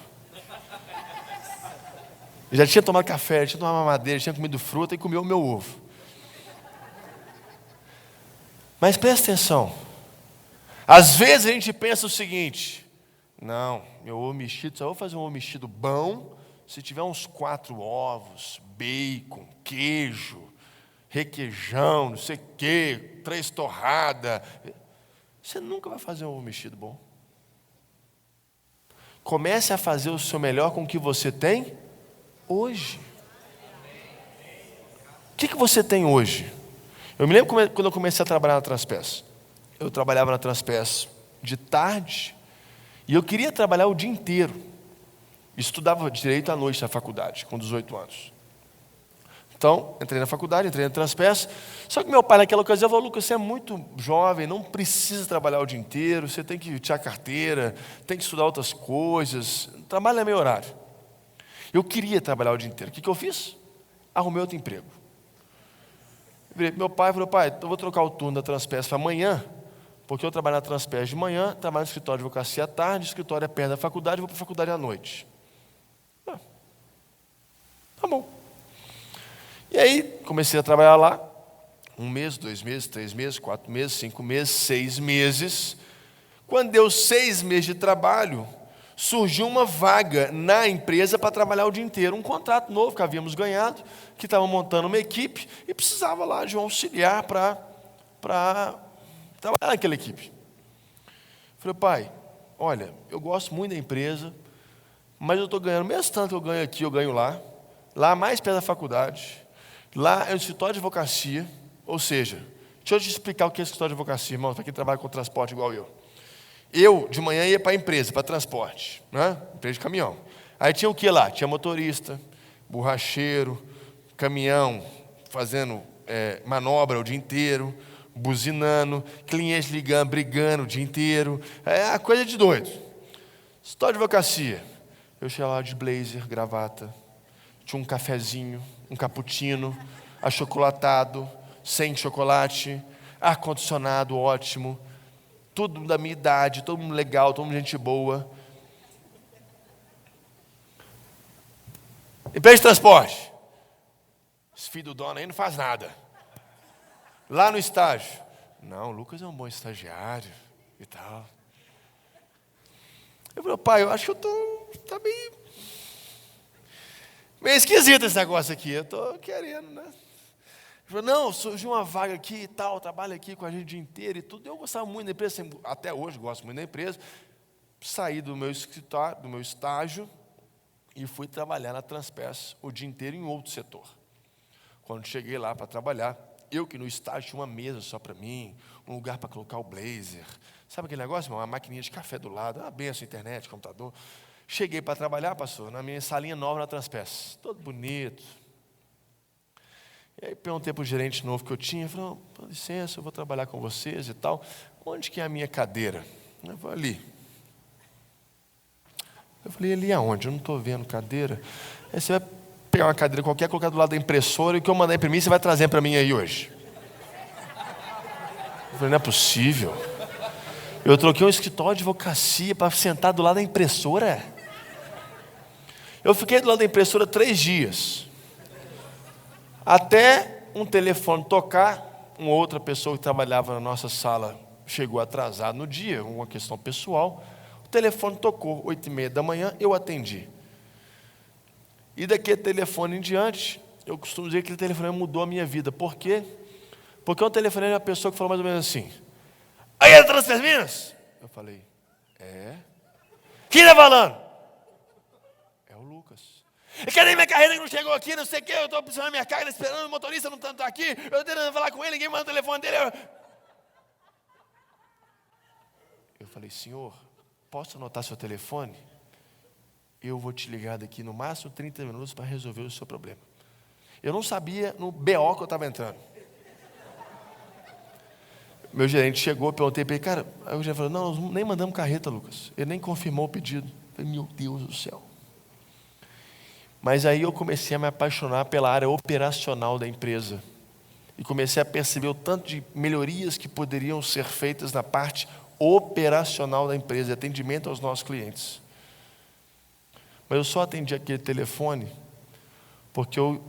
Eu já tinha tomado café, já tinha tomado mamadeira, já tinha comido fruta e comeu o meu ovo. Mas presta atenção. Às vezes a gente pensa o seguinte: não, meu ovo mexido, só vou fazer um ovo mexido bom se tiver uns 4 ovos, bacon, queijo, requeijão, não sei o quê, 3 torradas. Você nunca vai fazer um ovo mexido bom. Comece a fazer o seu melhor com o que você tem hoje. O que você tem hoje? Eu me lembro quando eu comecei a trabalhar na Transpes. Eu trabalhava na Transpes de tarde e eu queria trabalhar o dia inteiro. Estudava direito à noite na faculdade, com 18 anos. Então, entrei na faculdade, entrei na Transpes. Só que meu pai naquela ocasião falou: Lucas, você é muito jovem, não precisa trabalhar o dia inteiro, você tem que tirar carteira, tem que estudar outras coisas, trabalho é meu horário. Eu queria trabalhar o dia inteiro. O que eu fiz? Arrumei outro emprego. Meu pai falou: pai, eu vou trocar o turno da Transpes para amanhã, porque eu trabalho na Transpes de manhã, trabalho no escritório de advocacia à tarde, o escritório é perto da faculdade, vou para a faculdade à noite. Tá bom. E aí, comecei a trabalhar lá, 1 mês, 2 meses, 3 meses, 4 meses, 5 meses, 6 meses. Quando deu 6 meses de trabalho, surgiu uma vaga na empresa para trabalhar o dia inteiro. Um contrato novo que havíamos ganhado, que estava montando uma equipe e precisava lá de um auxiliar para trabalhar naquela equipe. Falei: pai, olha, eu gosto muito da empresa, mas eu estou ganhando, mesmo tanto que eu ganho aqui, eu ganho lá. Lá mais perto da faculdade. Lá é o escritório de advocacia. Ou seja, deixa eu te explicar o que é escritório de advocacia, irmão, para quem trabalha com transporte igual eu. Eu, de manhã, ia para a empresa, para transporte, né? Empresa de caminhão. Aí tinha o que lá? Tinha motorista, borracheiro, caminhão, fazendo manobra o dia inteiro, buzinando, cliente ligando, brigando o dia inteiro. É a coisa de doido. Escritório de advocacia. Eu chegava lá de blazer, gravata. Tinha um cafezinho, um cappuccino, achocolatado, sem chocolate, ar-condicionado ótimo, tudo da minha idade, todo mundo legal, todo mundo gente boa. Empresa de transporte. Esse filho do dono aí não faz nada. Lá no estágio. Não, o Lucas é um bom estagiário e tal. Eu falei: pai, eu acho que tá meio esquisito esse negócio aqui, eu estou querendo, né? Ele falou: não, surgiu uma vaga aqui e tal, trabalha aqui com a gente o dia inteiro e tudo. Eu gostava muito da empresa, até hoje gosto muito da empresa. Saí do meu escritório, do meu estágio e fui trabalhar na Transpes o dia inteiro em outro setor. Quando cheguei lá para trabalhar, eu que no estágio tinha uma mesa só para mim, um lugar para colocar o blazer. Sabe aquele negócio, irmão? Uma maquininha de café do lado, uma benção, internet, computador. Cheguei para trabalhar, pastor, na minha salinha nova na Transpes, todo bonito. E aí perguntei para o gerente novo que eu tinha, falou: com licença, eu vou trabalhar com vocês e tal. Onde que é a minha cadeira? Eu falei: ali. Eu falei: ali aonde? Eu não estou vendo cadeira. Aí você vai pegar uma cadeira qualquer, colocar do lado da impressora e o que eu mandar imprimir, você vai trazer para mim aí hoje. Eu falei: não é possível. Eu troquei um escritório de advocacia para sentar do lado da impressora. Eu fiquei do lado da impressora 3 dias. Até um telefone tocar, uma outra pessoa que trabalhava na nossa sala chegou atrasado no dia, uma questão pessoal. O telefone tocou, 8h30 da manhã, eu atendi. E daquele telefone em diante, eu costumo dizer que aquele telefone mudou a minha vida. Por quê? Porque um telefone era uma pessoa que falou mais ou menos assim: aí é Transpes Minas? Eu falei: é? Quem está falando? É o Lucas. Cadê minha carreira que não chegou aqui, não sei o quê, eu estou precisando da minha carga, esperando, o motorista não está aqui, eu estou tentando falar com ele, ninguém manda o telefone dele. Eu falei: senhor, posso anotar seu telefone? Eu vou te ligar daqui no máximo 30 minutos para resolver o seu problema. Eu não sabia no BO que eu estava entrando. Meu gerente chegou, perguntei para ele: cara, aí o gerente falou: não, nós nem mandamos carreta, Lucas. Ele nem confirmou o pedido. Eu falei: meu Deus do céu. Mas aí eu comecei a me apaixonar pela área operacional da empresa. E comecei a perceber o tanto de melhorias que poderiam ser feitas na parte operacional da empresa, atendimento aos nossos clientes. Mas eu só atendi aquele telefone porque eu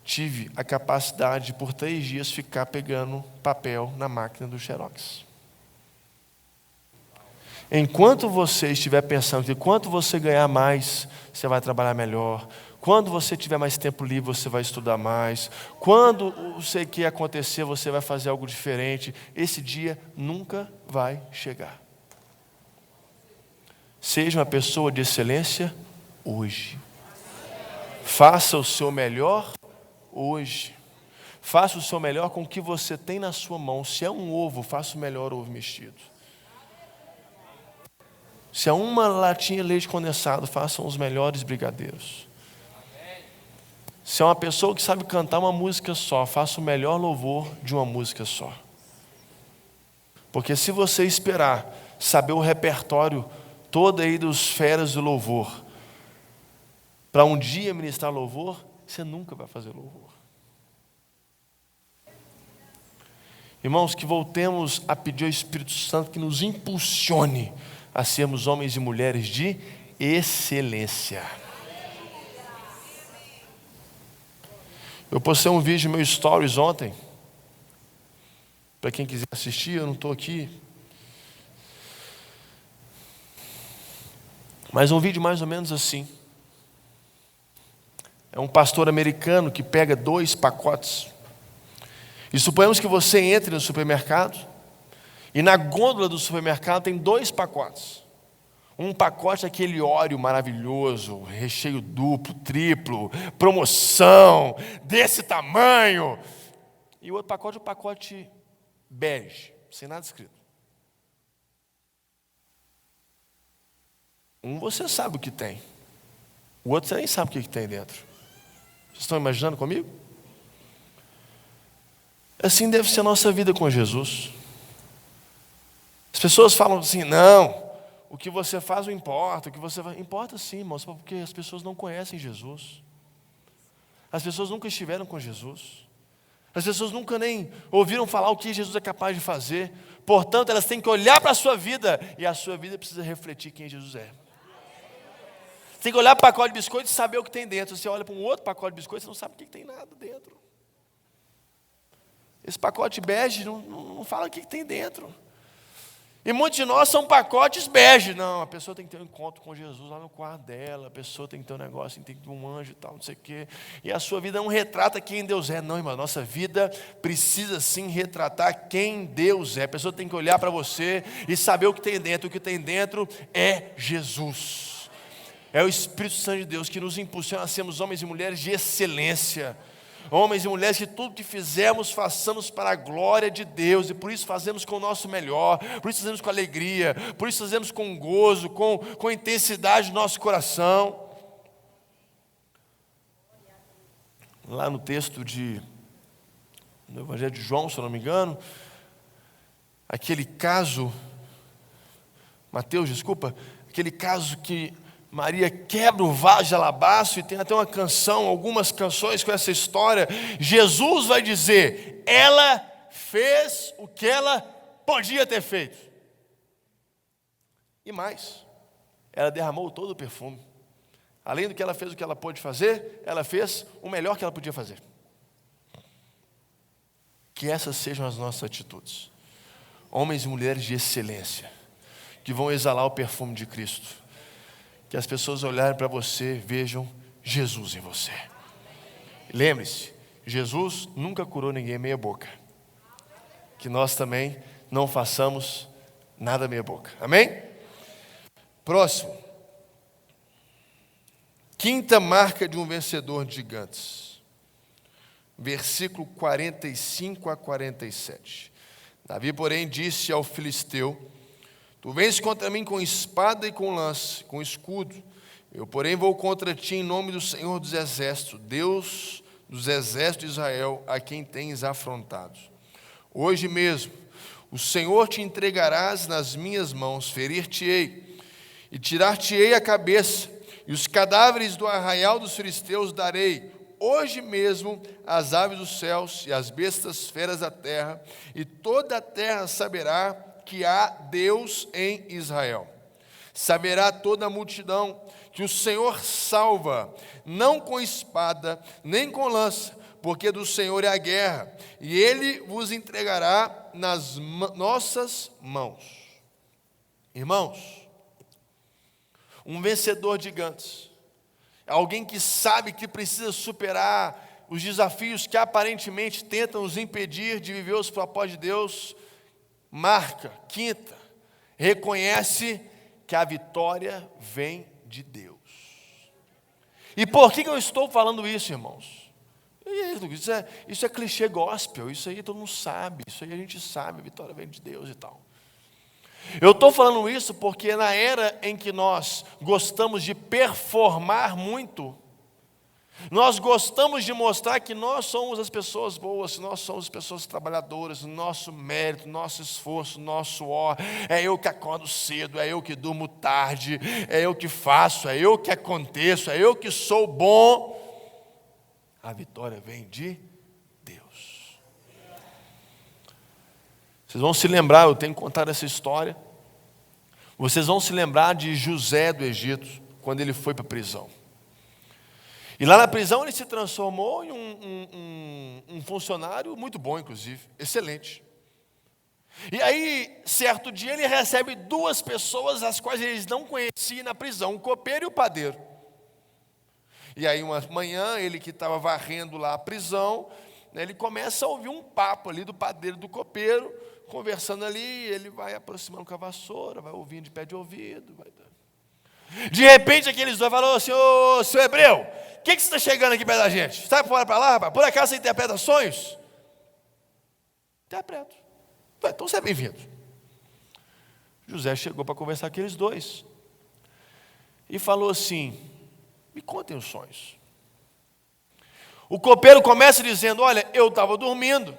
tive a capacidade de, por 3 dias, ficar pegando papel na máquina do Xerox. Enquanto você estiver pensando que quanto você ganhar mais, você vai trabalhar melhor. Quando você tiver mais tempo livre, você vai estudar mais. Quando você quer acontecer, você vai fazer algo diferente. Esse dia nunca vai chegar. Seja uma pessoa de excelência hoje. Faça o seu melhor hoje. Faça o seu melhor com o que você tem na sua mão. Se é um ovo, faça o melhor ovo mexido. Se é uma latinha de leite condensado, façam os melhores brigadeiros. Se é uma pessoa que sabe cantar uma música só, faça o melhor louvor de uma música só. Porque se você esperar saber o repertório todo aí dos feras do louvor, para um dia ministrar louvor, você nunca vai fazer louvor. Irmãos, que voltemos a pedir ao Espírito Santo que nos impulsione a sermos homens e mulheres de excelência. Eu postei um vídeo no meu Stories ontem. Para quem quiser assistir, eu não estou aqui. Mas um vídeo mais ou menos assim. É um pastor americano que pega 2 pacotes. E suponhamos que você entre no supermercado e na gôndola do supermercado tem 2 pacotes. Um pacote é aquele óleo maravilhoso, recheio duplo, triplo, promoção, desse tamanho. E o outro pacote é o pacote bege, sem nada escrito. Um você sabe o que tem. O outro você nem sabe o que tem dentro. Vocês estão imaginando comigo? Assim deve ser a nossa vida com Jesus. As pessoas falam assim, não, o que você faz não importa, o que você faz... Importa sim, irmãos, porque as pessoas não conhecem Jesus. As pessoas nunca estiveram com Jesus. As pessoas nunca nem ouviram falar o que Jesus é capaz de fazer. Portanto, elas têm que olhar para a sua vida, e a sua vida precisa refletir quem Jesus é. Você tem que olhar para o pacote de biscoito e saber o que tem dentro. Você olha para um outro pacote de biscoito, você não sabe o que tem nada dentro. Esse pacote bege não fala o que tem dentro. E muitos de nós são pacotes bege. Não, a pessoa tem que ter um encontro com Jesus lá no quarto dela. A pessoa tem que ter um negócio, tem que ter um anjo e tal, não sei o quê. E a sua vida não retrata quem Deus é. Não, irmão, a nossa vida precisa sim retratar quem Deus é. A pessoa tem que olhar para você e saber o que tem dentro. O que tem dentro é Jesus. É o Espírito Santo de Deus que nos impulsiona a sermos homens e mulheres de excelência. Homens e mulheres que tudo que fizermos, façamos para a glória de Deus. E por isso fazemos com o nosso melhor. Por isso fazemos com alegria. Por isso fazemos com gozo, com intensidade do nosso coração. Lá no texto no Evangelho de João, se eu não me engano, aquele caso, Mateus, desculpa, aquele caso que Maria quebra o vaso de alabastro, e tem até uma canção, algumas canções com essa história. Jesus vai dizer, ela fez o que ela podia ter feito. E mais, ela derramou todo o perfume. Além do que ela fez o que ela pôde fazer, ela fez o melhor que ela podia fazer. Que essas sejam as nossas atitudes. Homens e mulheres de excelência, que vão exalar o perfume de Cristo. Que as pessoas olharem para você, vejam Jesus em você. Lembre-se, Jesus nunca curou ninguém meia boca. Que nós também não façamos nada meia boca. Amém? Próximo. 5ª marca de um vencedor de gigantes. Versículo 45 a 47. Davi, porém, disse ao filisteu: tu vens contra mim com espada e com lança, com escudo. Eu, porém, vou contra ti em nome do Senhor dos Exércitos, Deus dos Exércitos de Israel, a quem tens afrontado. Hoje mesmo, o Senhor te entregarás nas minhas mãos, ferir-te-ei, e tirar-te-ei a cabeça, e os cadáveres do arraial dos filisteus darei, hoje mesmo, às aves dos céus e às bestas feras da terra, e toda a terra saberá que há Deus em Israel. Saberá toda a multidão que o Senhor salva, não com espada, nem com lança, porque do Senhor é a guerra, e Ele vos entregará nas nossas mãos. Irmãos, um vencedor de gigantes, alguém que sabe que precisa superar os desafios que aparentemente tentam nos impedir de viver os propósitos de Deus. Marca, 5ª, reconhece que a vitória vem de Deus. E por que eu estou falando isso, irmãos? Isso é clichê gospel, isso aí todo mundo sabe, isso aí a gente sabe, a vitória vem de Deus e tal. Eu estou falando isso porque na era em que nós gostamos de performar muito, nós gostamos de mostrar que nós somos as pessoas boas, nós somos as pessoas trabalhadoras, nosso mérito, nosso esforço, nosso suor, é eu que acordo cedo, é eu que durmo tarde, é eu que faço, é eu que aconteço, é eu que sou bom. A vitória vem de Deus. Vocês vão se lembrar, eu tenho que contar essa história. Vocês vão se lembrar de José do Egito, quando ele foi para a prisão. E lá na prisão ele se transformou em um funcionário muito bom, inclusive, excelente. E aí, certo dia, ele recebe duas pessoas, as quais eles não conheciam na prisão, o copeiro e o padeiro. E aí, uma manhã, ele que estava varrendo lá a prisão, né, ele começa a ouvir um papo ali do padeiro e do copeiro, conversando ali, ele vai aproximando com a vassoura, vai ouvindo de pé de ouvido. De repente, aqueles dois falaram assim: ô, seu hebreu, o que você está chegando aqui perto da gente? Sai fora para lá, rapaz? Por acaso você interpreta sonhos? Interpreto. Então você é bem-vindo. José chegou para conversar com aqueles dois e falou assim: me contem os sonhos. O copeiro começa dizendo: olha, eu estava dormindo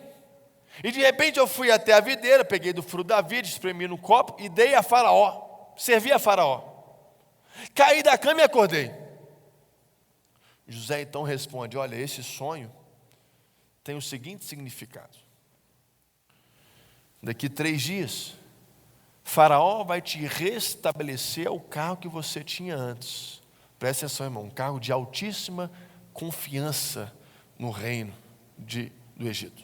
e de repente eu fui até a videira, peguei do fruto da vide, espremi no copo e dei a Faraó, servi a Faraó. Caí da cama e acordei. José então responde: olha, esse sonho tem o seguinte significado: daqui 3 dias, Faraó vai te restabelecer ao cargo que você tinha antes. Presta atenção, irmão, um cargo de altíssima confiança no reino do Egito.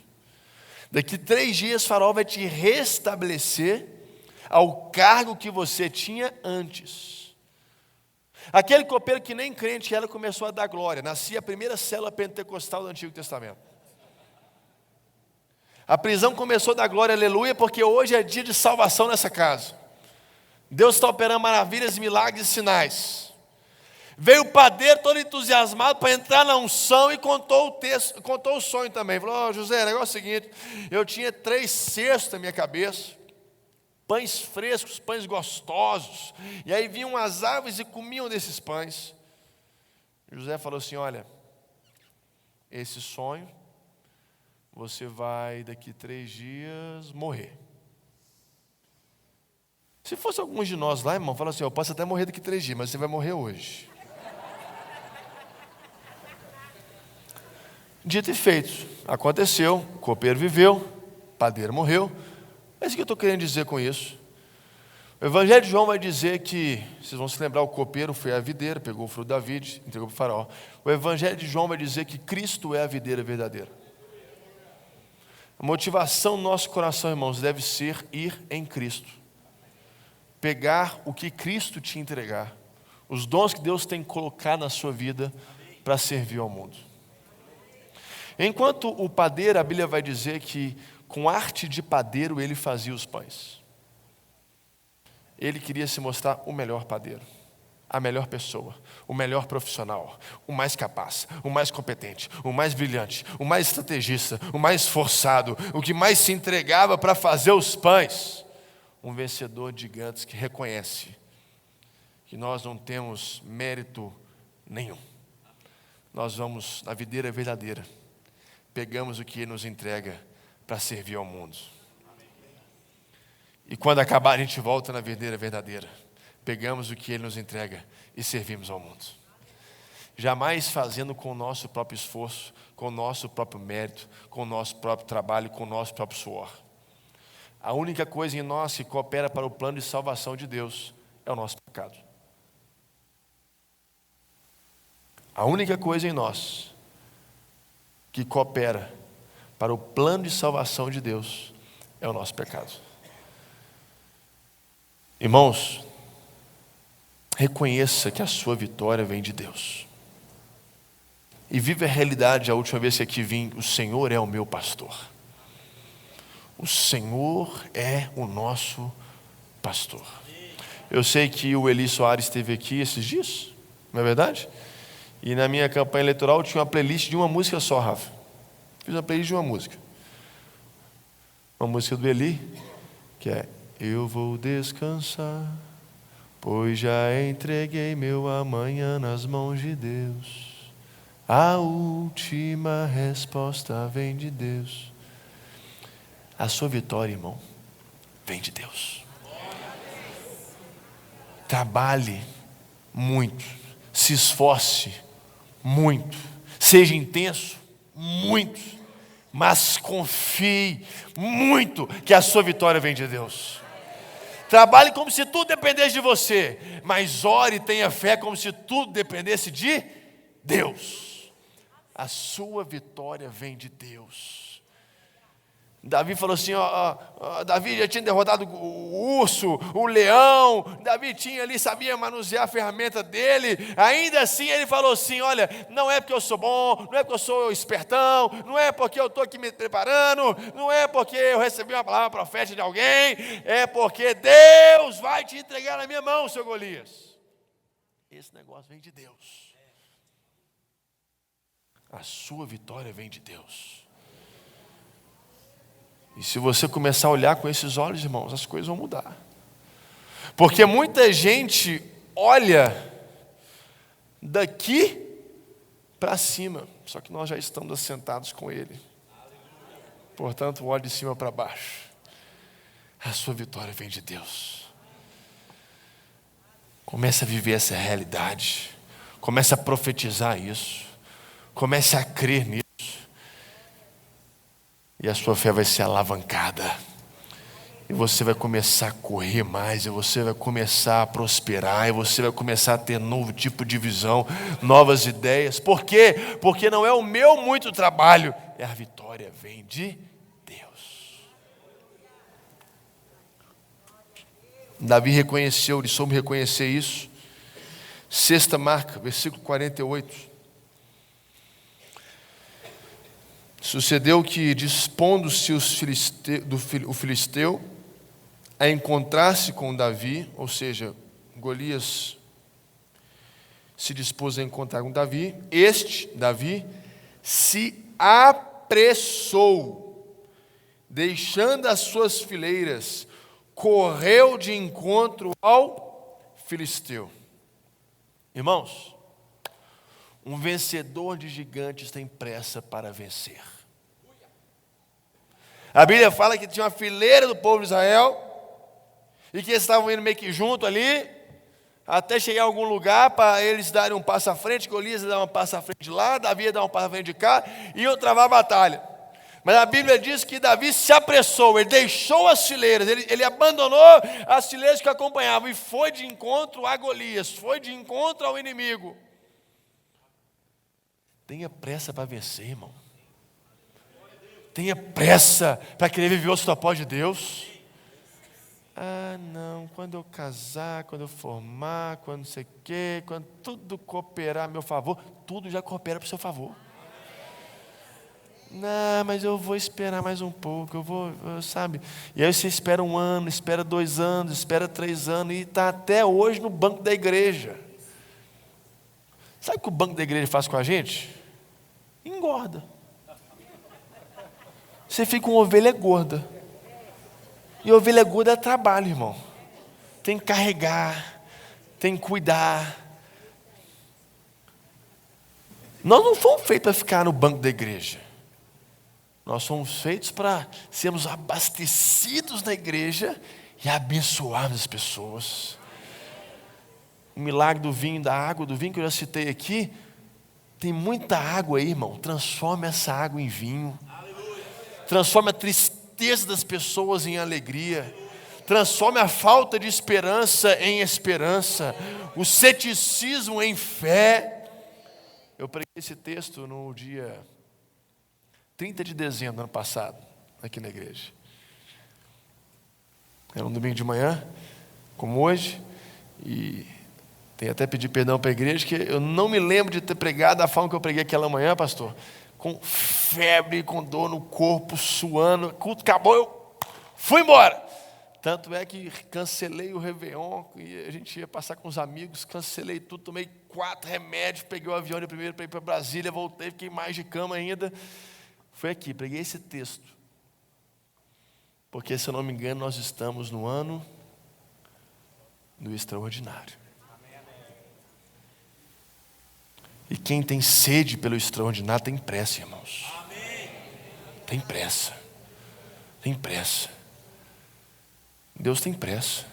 Daqui 3 dias, Faraó vai te restabelecer ao cargo que você tinha antes. Aquele copeiro que nem crente era, começou a dar glória. Nascia a primeira célula pentecostal do Antigo Testamento. A prisão começou a dar glória, aleluia, porque hoje é dia de salvação nessa casa. Deus está operando maravilhas, milagres e sinais. Veio o padeiro todo entusiasmado para entrar na unção e contou o sonho também. Falou: José, o negócio é o seguinte, eu tinha 3 cestos na minha cabeça, pães frescos, pães gostosos, e aí vinham as aves e comiam desses pães. José falou assim: olha, esse sonho, você vai daqui 3 dias morrer. Se fosse alguns de nós lá, irmão, fala assim: eu posso até morrer daqui 3 dias, mas você vai morrer hoje. Dito e feito, aconteceu, o copeiro viveu, o padeiro morreu. É isso que eu estou querendo dizer com isso. O Evangelho de João vai dizer que, vocês vão se lembrar, o copeiro foi à videira, pegou o fruto da vide, entregou para o Faraó. O Evangelho de João vai dizer que Cristo é a videira verdadeira. A motivação do nosso coração, irmãos, deve ser ir em Cristo. Pegar o que Cristo te entregar, os dons que Deus tem colocado na sua vida para servir ao mundo. Enquanto o padeiro, a Bíblia vai dizer que com arte de padeiro ele fazia os pães. Ele queria se mostrar o melhor padeiro, a melhor pessoa, o melhor profissional, o mais capaz, o mais competente, o mais brilhante, o mais estrategista, o mais esforçado, o que mais se entregava para fazer os pães. Um vencedor de gigantes que reconhece que nós não temos mérito nenhum. Nós vamos na videira verdadeira, pegamos o que Ele nos entrega para servir ao mundo. E quando acabar, a gente volta na videira verdadeira, pegamos o que Ele nos entrega e servimos ao mundo. Jamais fazendo com o nosso próprio esforço, com o nosso próprio mérito, com o nosso próprio trabalho, com o nosso próprio suor. A única coisa em nós que coopera para o plano de salvação de Deus é o nosso pecado. A única coisa em nós que coopera para o plano de salvação de Deus é o nosso pecado. Irmãos, reconheça que a sua vitória vem de Deus. E vive a realidade. A última vez que aqui vim, o Senhor é o meu pastor. O Senhor é o nosso pastor. Eu sei que o Eli Soares esteve aqui esses dias, não é verdade? E na minha campanha eleitoral eu tinha uma playlist de uma música só, Rafa. Fiz uma playlist de uma música. Uma música do Eli, que é: eu vou descansar, pois já entreguei meu amanhã nas mãos de Deus. A última resposta vem de Deus. A sua vitória, irmão, vem de Deus. Trabalhe muito, se esforce muito, seja intenso, muito, mas confie muito que a sua vitória vem de Deus. Trabalhe como se tudo dependesse de você, mas ore e tenha fé como se tudo dependesse de Deus. A sua vitória vem de Deus. Davi falou assim, Davi já tinha derrotado o urso, o leão, Davi tinha ali, sabia manusear a ferramenta dele, ainda assim ele falou assim, olha, não é porque eu sou bom, não é porque eu sou espertão, não é porque eu estou aqui me preparando, não é porque eu recebi uma palavra profética de alguém, é porque Deus vai te entregar na minha mão, seu Golias. Esse negócio vem de Deus. A sua vitória vem de Deus. E se você começar a olhar com esses olhos, irmãos, as coisas vão mudar. Porque muita gente olha daqui para cima, só que nós já estamos assentados com Ele. Portanto, olhe de cima para baixo. A sua vitória vem de Deus. Comece a viver essa realidade. Comece a profetizar isso. Comece a crer nisso. E a sua fé vai ser alavancada. E você vai começar a correr mais. E você vai começar a prosperar. E você vai começar a ter novo tipo de visão. Novas ideias. Por quê? Porque não é o meu muito trabalho. É a vitória vem de Deus. Davi reconheceu, ele soube reconhecer isso. Sexta marca, versículo 48. Sucedeu que, dispondo-se o filisteu a encontrar-se com Davi, ou seja, Golias se dispôs a encontrar com Davi, Davi, se apressou, deixando as suas fileiras, correu de encontro ao filisteu. Irmãos, um vencedor de gigantes tem pressa para vencer. A Bíblia fala que tinha uma fileira do povo de Israel e que eles estavam indo meio que junto ali, até chegar a algum lugar para eles darem um passo à frente. Golias ia dar um passo à frente de lá, Davi ia dar um passo à frente de cá e iam travar a batalha. Mas a Bíblia diz que Davi se apressou, ele deixou as fileiras, ele abandonou as fileiras que o acompanhavam e foi de encontro a Golias, foi de encontro ao inimigo. Tenha pressa para vencer, irmão. Tenha pressa para querer viver o propósito de Deus. Ah, não, quando eu casar, quando eu formar, quando não sei o quê, quando tudo cooperar a meu favor, tudo já coopera para o seu favor. Não, mas eu vou esperar mais um pouco, sabe? E aí você espera 1 ano, espera 2 anos, espera 3 anos e está até hoje no banco da igreja. Sabe o que o banco da igreja faz com a gente? Engorda. Você fica uma ovelha gorda. E ovelha gorda é trabalho, irmão. Tem que carregar, tem que cuidar. Nós não fomos feitos para ficar no banco da igreja. Nós somos feitos para sermos abastecidos na igreja e abençoarmos as pessoas. O milagre do vinho, da água do vinho que eu já citei aqui, tem muita água aí, irmão. Transforma essa água em vinho. Transforme a tristeza das pessoas em alegria. Transforme a falta de esperança em esperança. O ceticismo em fé. Eu preguei esse texto no dia 30 de dezembro do ano passado, aqui na igreja. Era um domingo de manhã, como hoje, e tenho até pedir perdão para a igreja, que eu não me lembro de ter pregado da forma que eu preguei aquela manhã, pastor, com febre, com dor no corpo, suando, o culto acabou, eu fui embora. Tanto é que cancelei o Réveillon, e a gente ia passar com os amigos, cancelei tudo, tomei 4 remédios, peguei o avião de primeiro para ir para Brasília, voltei, fiquei mais de cama ainda. Foi aqui, preguei esse texto. Porque, se eu não me engano, nós estamos no ano do extraordinário. E quem tem sede pelo extraordinário tem pressa, irmãos. Tem pressa. Tem pressa. Deus tem pressa.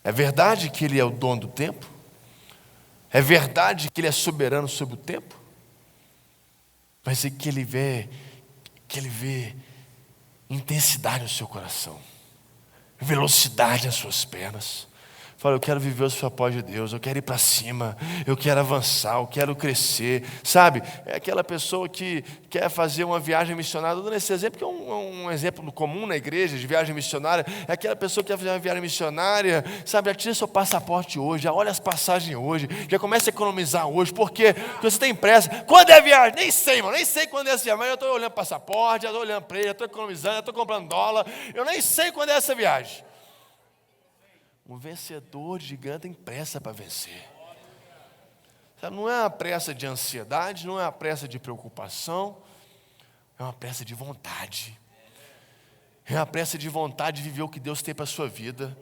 É verdade que Ele é o dono do tempo? É verdade que Ele é soberano sobre o tempo? Mas é que Ele vê intensidade no seu coração, velocidade nas suas pernas. Fala, eu quero viver o propósito de Deus, eu quero ir para cima, eu quero avançar, eu quero crescer, sabe? É aquela pessoa que quer fazer uma viagem missionária. Estou dando esse exemplo, que é um exemplo comum na igreja de viagem missionária. É aquela pessoa que quer fazer uma viagem missionária, sabe? Já tira seu passaporte hoje, já olha as passagens hoje, já começa a economizar hoje. Por quê? Porque você tem pressa. Quando é a viagem? Nem sei, irmão, nem sei quando é essa viagem, mas eu estou olhando passaporte, já estou olhando para ele, já estou economizando, já estou comprando dólar, eu nem sei quando é essa viagem. Um vencedor de gigante tem pressa para vencer. Sabe, não é uma pressa de ansiedade, não é uma pressa de preocupação, é uma pressa de vontade. É uma pressa de vontade de viver o que Deus tem para a sua vida.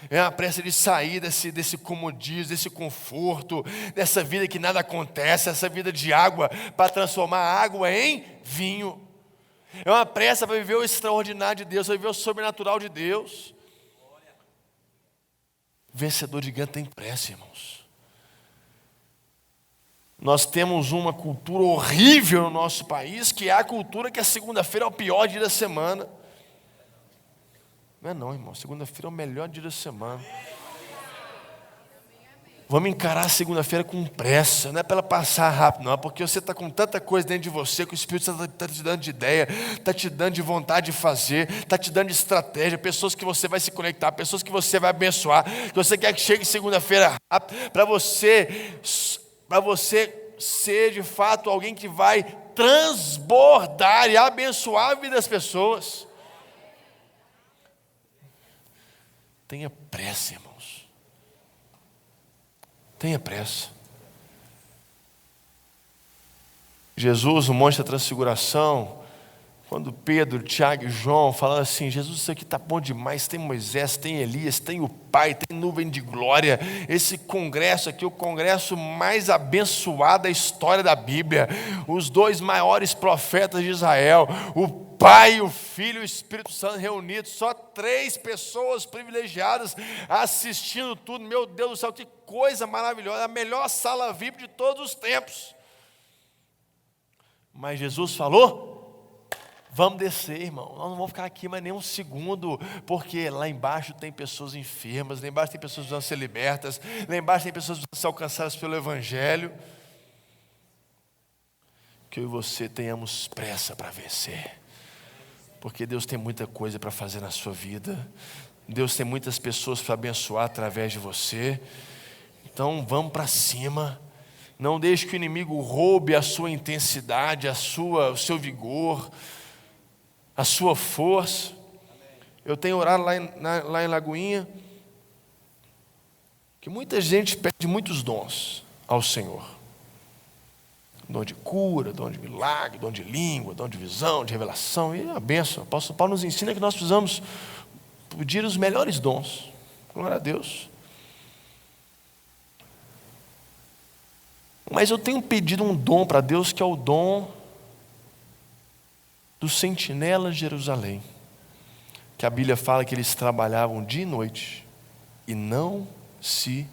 É uma pressa de sair desse comodismo, desse conforto, dessa vida que nada acontece, essa vida de água, para transformar a água em vinho. É uma pressa para viver o extraordinário de Deus, para viver o sobrenatural de Deus. Vencedor gigante tem pressa, irmãos. Nós temos uma cultura horrível no nosso país, que é a cultura que a segunda-feira é o pior dia da semana. Não é não, irmão, segunda-feira é o melhor dia da semana. Vamos encarar a segunda-feira com pressa, não é para ela passar rápido, não, porque você está com tanta coisa dentro de você, que o Espírito Santo está te dando de ideia, está te dando de vontade de fazer, está te dando de estratégia, pessoas que você vai se conectar, pessoas que você vai abençoar, que você quer que chegue segunda-feira rápido, para você ser de fato alguém que vai transbordar e abençoar a vida das pessoas. Tenha pressa, irmãos. Tenha pressa. Jesus, no Monte da Transfiguração, quando Pedro, Tiago e João falaram assim, Jesus, isso aqui está bom demais, tem Moisés, tem Elias, tem o Pai, tem nuvem de glória, esse congresso aqui, o congresso mais abençoado da história da Bíblia, os 2 maiores profetas de Israel, o Pai, o Filho e o Espírito Santo reunidos, só 3 pessoas privilegiadas assistindo tudo. Meu Deus do céu, que coisa maravilhosa, a melhor sala VIP de todos os tempos. Mas Jesus falou, vamos descer, irmão, nós não vamos ficar aqui mais nem um segundo, porque lá embaixo tem pessoas enfermas, lá embaixo tem pessoas precisando ser libertas, lá embaixo tem pessoas precisando ser alcançadas pelo Evangelho. Que eu e você tenhamos pressa para vencer. Porque Deus tem muita coisa para fazer na sua vida. Deus tem muitas pessoas para abençoar através de você. Então vamos para cima. Não deixe que o inimigo roube a sua intensidade, o seu vigor, a sua força. Eu tenho orado lá em Lagoinha, que muita gente pede muitos dons ao Senhor. Dom de cura, dom de milagre, dom de língua, dom de visão, de revelação. E a bênção. O apóstolo Paulo nos ensina que nós precisamos pedir os melhores dons. Glória a Deus. Mas eu tenho pedido um dom para Deus, que é o dom dos sentinelas de Jerusalém. Que a Bíblia fala que eles trabalhavam dia e noite e não se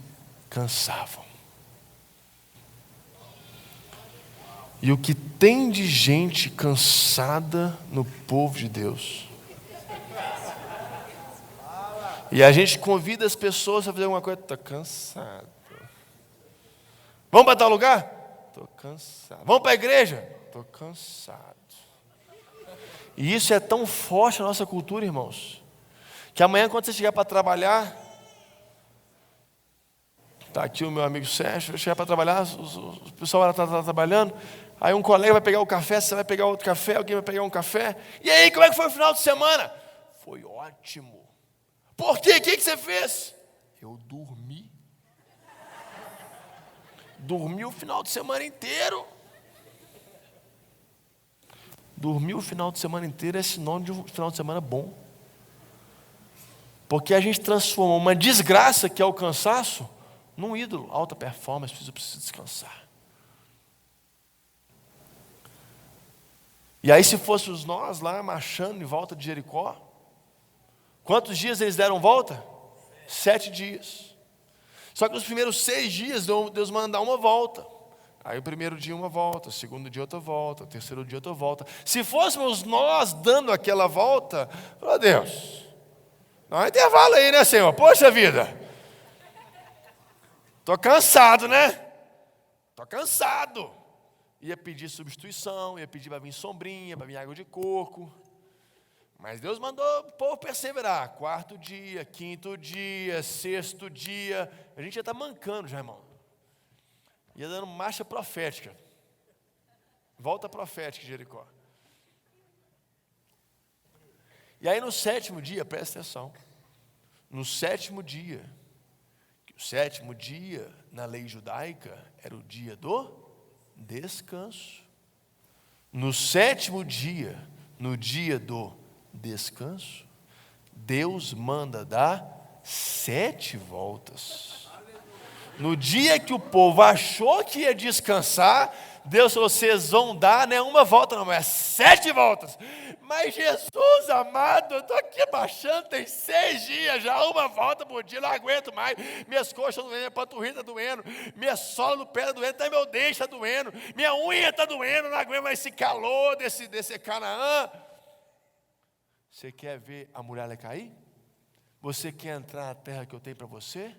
cansavam. E o que tem de gente cansada no povo de Deus. E a gente convida as pessoas a fazer alguma coisa. Estou cansado. Vamos para tal lugar? Estou cansado. Vamos para a igreja? Estou cansado. E isso é tão forte na nossa cultura, irmãos, que amanhã quando você chegar para trabalhar, está aqui o meu amigo Sérgio, vai chegar para trabalhar, o pessoal está trabalhando, aí um colega vai pegar o café, você vai pegar outro café, alguém vai pegar um café. E aí, como é que foi o final de semana? Foi ótimo. Por quê? O que você fez? Eu dormi. Dormi o final de semana inteiro. Dormir o final de semana inteiro é sinônimo de um final de semana bom. Porque a gente transforma uma desgraça, que é o cansaço, num ídolo. Alta performance, eu preciso descansar. E aí, se fôssemos nós lá marchando em volta de Jericó, quantos dias eles deram volta? 7 dias. Só que os primeiros 6 dias, Deus manda dar uma volta. Aí o primeiro dia uma volta, o segundo dia outra volta, o terceiro dia outra volta. Se fôssemos nós dando aquela volta, oh Deus, dá um intervalo aí, né, Senhor? Poxa vida, estou cansado, né? Estou cansado. Ia pedir substituição, ia pedir para vir sombrinha, para vir água de coco. Mas Deus mandou o povo perseverar. 4º dia, 5º dia, 6º dia. A gente já está mancando já, irmão. Ia dando marcha profética. Volta profética de Jericó. E aí no 7º dia, presta atenção. No 7º dia, que o 7º dia na lei judaica era o dia do descanso. No 7º dia, no dia do descanso, Deus manda dar 7 voltas. No dia que o povo achou que ia descansar, Deus falou: vocês vão dar, não é uma volta não, mas 7 voltas. Mas Jesus amado, eu estou aqui baixando, tem 6 dias já, uma volta por dia, não aguento mais. Minhas coxas doendo, minha panturrilha está doendo, minha sola no pé está doendo, até meu dente está doendo, minha unha está doendo, não aguento mais esse calor desse Canaã. Você quer ver a muralha cair? Você quer entrar na terra que eu tenho para você?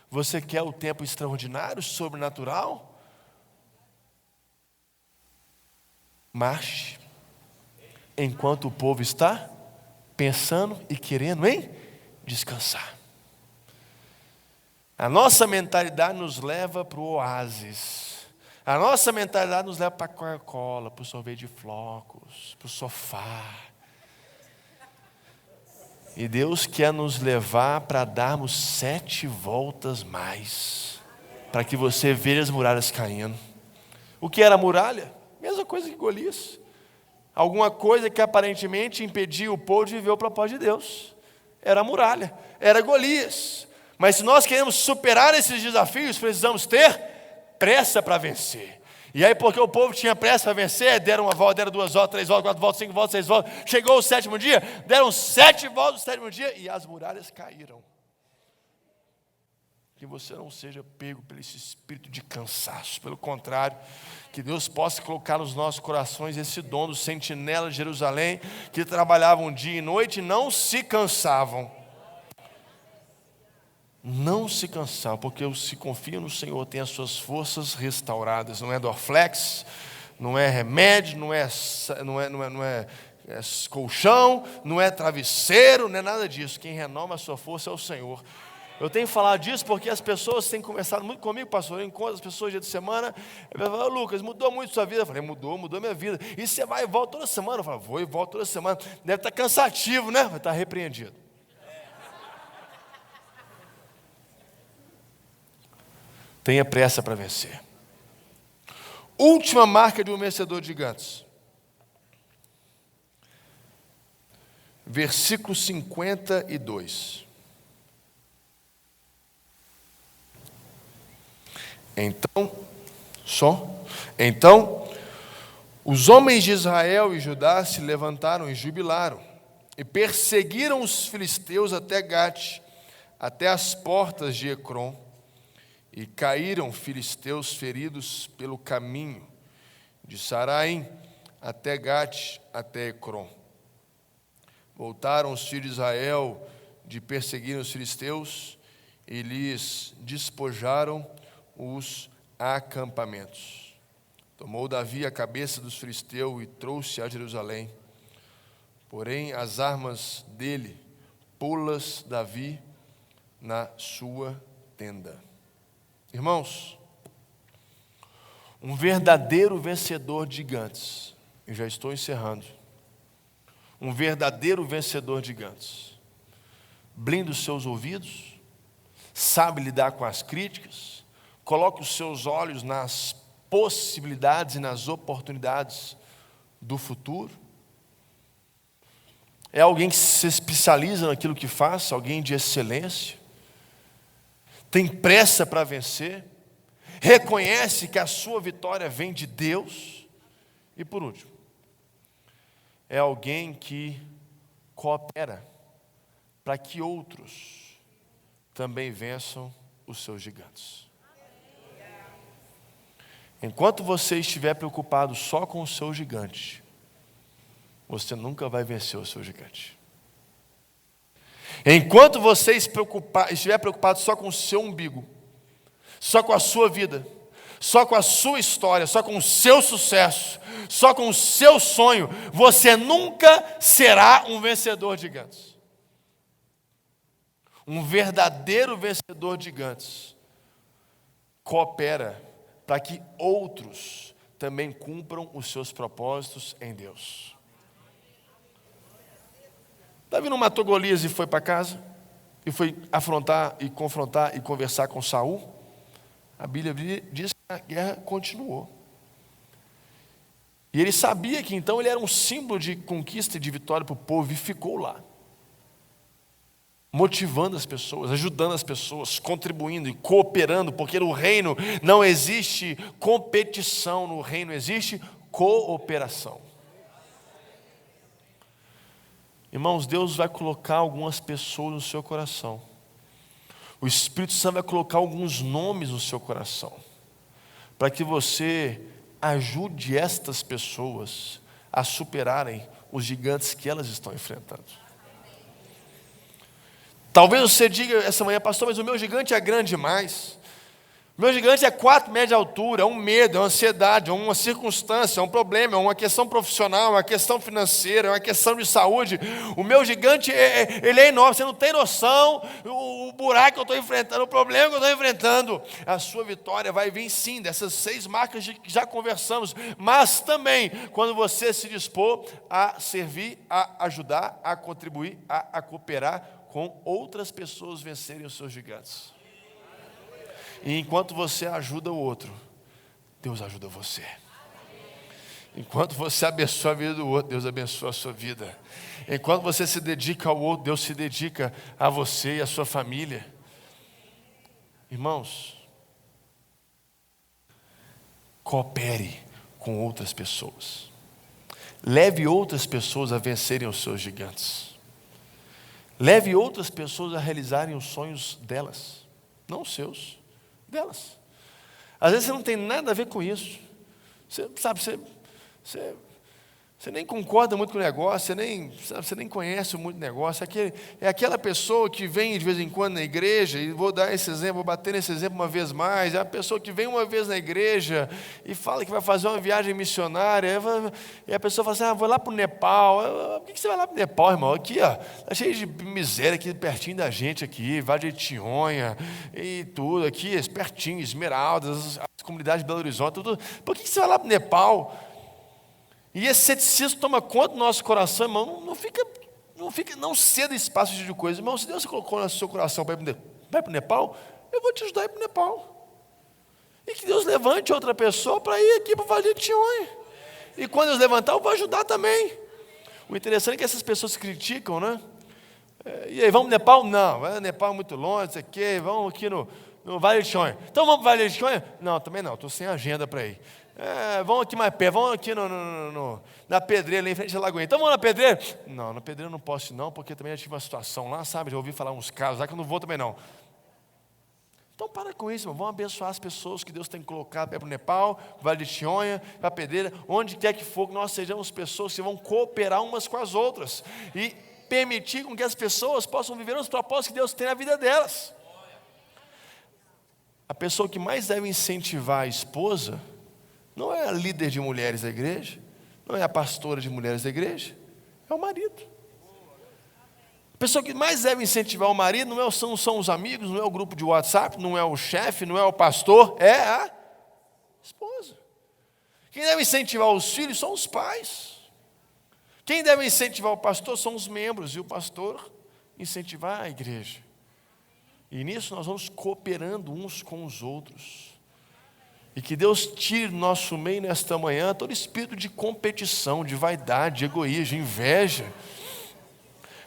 Você quer o tempo extraordinário, sobrenatural? Marche, enquanto o povo está pensando e querendo em descansar. A nossa mentalidade nos leva para o oásis. A nossa mentalidade nos leva para a Coca-Cola, para o sorvete de flocos, para o sofá. E Deus quer nos levar para darmos 7 voltas mais, para que você veja as muralhas caindo. O que era a muralha? Mesma coisa que Golias. Alguma coisa que aparentemente impedia o povo de viver o propósito de Deus. Era a muralha, era Golias. Mas se nós queremos superar esses desafios, precisamos ter pressa para vencer. E aí, porque o povo tinha pressa para vencer, deram uma volta, deram 2 voltas, 3 voltas, 4 voltas, 5 voltas, 6 voltas. Chegou o 7º dia, deram 7 voltas no 7º dia e as muralhas caíram. Que você não seja pego por esse espírito de cansaço. Pelo contrário, que Deus possa colocar nos nossos corações esse dom dos sentinelas de Jerusalém, que trabalhavam dia e noite e não se cansavam. Não se cansar, porque os que confiam no Senhor têm as suas forças restauradas. Não é Dorflex, não é remédio, não é colchão, não é travesseiro, não é nada disso. Quem renova a sua força é o Senhor. Eu tenho falado disso porque as pessoas têm conversado muito comigo, pastor. Eu encontro as pessoas dia de semana. Eu falo: Lucas, mudou muito a sua vida? Eu falei: mudou minha vida. E você vai e volta toda semana? Eu falo: vou e volto toda semana. Deve estar cansativo, né? Vai estar repreendido. Tenha pressa para vencer. Última marca de um vencedor de gigantes. Versículo 52. Então, os homens de Israel e Judá se levantaram e jubilaram, e perseguiram os filisteus até Gate, até as portas de Ecrom. E caíram filisteus feridos pelo caminho, de Saraim até Gate, até Ecrom. Voltaram os filhos de Israel de perseguir os filisteus e lhes despojaram os acampamentos. Tomou Davi a cabeça dos filisteus e trouxe a Jerusalém. Porém, as armas dele pô-las Davi na sua tenda. Irmãos, um verdadeiro vencedor de gigantes, eu já estou encerrando, um verdadeiro vencedor de gigantes, blinda os seus ouvidos, sabe lidar com as críticas, coloca os seus olhos nas possibilidades e nas oportunidades do futuro. É alguém que se especializa naquilo que faz, alguém de excelência, tem pressa para vencer, reconhece que a sua vitória vem de Deus. E por último, é alguém que coopera para que outros também vençam os seus gigantes. Enquanto você estiver preocupado só com o seu gigante, você nunca vai vencer o seu gigante. Enquanto você estiver preocupado só com o seu umbigo, só com a sua vida, só com a sua história, só com o seu sucesso, só com o seu sonho, você nunca será um vencedor de gigantes. Um verdadeiro vencedor de gigantes coopera para que outros também cumpram os seus propósitos em Deus. Davi não matou Golias e foi para casa, e foi afrontar e confrontar e conversar com Saul. A Bíblia diz que a guerra continuou. E ele sabia que então ele era um símbolo de conquista e de vitória para o povo, e ficou lá, motivando as pessoas, ajudando as pessoas, contribuindo e cooperando, porque no reino não existe competição, no reino existe cooperação. Irmãos, Deus vai colocar algumas pessoas no seu coração. O Espírito Santo vai colocar alguns nomes no seu coração, para que você ajude estas pessoas a superarem os gigantes que elas estão enfrentando. Talvez você diga essa manhã: pastor, mas o meu gigante é grande demais. O meu gigante é 4 metros de altura, é um medo, é uma ansiedade, é uma circunstância, é um problema, é uma questão profissional, é uma questão financeira, é uma questão de saúde. O meu gigante, ele é enorme, você não tem noção o buraco que eu estou enfrentando, o problema que eu estou enfrentando. A sua vitória vai vir sim, dessas 6 marcas que já conversamos, mas também quando você se dispor a servir, a ajudar, a contribuir, a cooperar com outras pessoas vencerem os seus gigantes. E enquanto você ajuda o outro, Deus ajuda você. Enquanto você abençoa a vida do outro, Deus abençoa a sua vida. Enquanto você se dedica ao outro, Deus se dedica a você e a sua família. Irmãos, coopere com outras pessoas. Leve outras pessoas a vencerem os seus gigantes. Leve outras pessoas a realizarem os sonhos delas, não os seus, delas. Às vezes você não tem nada a ver com isso. Você nem concorda muito com o negócio, você nem conhece muito o negócio. É aquela pessoa que vem de vez em quando na igreja, e vou dar esse exemplo, vou bater nesse exemplo uma vez mais. É a pessoa que vem uma vez na igreja e fala que vai fazer uma viagem missionária, e a pessoa fala assim: vou lá para o Nepal. Por que você vai lá para o Nepal, irmão? Aqui, ó, está cheio de miséria aqui pertinho da gente, aqui, Vale de Jequitinhonha e tudo, aqui, pertinho, Esmeraldas, as comunidades de Belo Horizonte, tudo. Por que você vai lá para o Nepal? E esse ceticismo toma conta do nosso coração, irmão. Não ceda espaço de coisa. Irmão, se Deus colocou no seu coração para ir para o Nepal, eu vou te ajudar a ir para o Nepal. E que Deus levante outra pessoa para ir aqui para o Vale de Jequitinhonha. E quando Deus levantar, eu vou ajudar também. O interessante é que essas pessoas criticam, né? E aí, vamos para o Nepal? Não, vai no Nepal muito longe, isso aqui, vamos aqui no Vale de Jequitinhonha. Então vamos para o Vale de Jequitinhonha? Não, também não, estou sem agenda para ir. Vamos aqui mais perto, vamos aqui na Pedreira, ali em frente à Lagoinha. Então vamos na Pedreira? Não, na Pedreira eu não posso ir não, porque também já tive uma situação lá, sabe? Já ouvi falar uns casos lá que eu não vou também não. Então para com isso, irmão. Vamos abençoar as pessoas que Deus tem colocado para ir para o Nepal, Vale de Jequitinhonha, para a Pedreira, onde quer que for, que nós sejamos pessoas que vão cooperar umas com as outras e permitir com que as pessoas possam viver os propósitos que Deus tem na vida delas. A pessoa que mais deve incentivar a esposa não é a líder de mulheres da igreja, não é a pastora de mulheres da igreja, é o marido. A pessoa que mais deve incentivar o marido não são os amigos, não é o grupo de WhatsApp, não é o chefe, não é o pastor, é a esposa. Quem deve incentivar os filhos são os pais. Quem deve incentivar o pastor são os membros, e o pastor incentivar a igreja. E nisso nós vamos cooperando uns com os outros. E que Deus tire do nosso meio nesta manhã todo espírito de competição, de vaidade, de egoísmo, de inveja.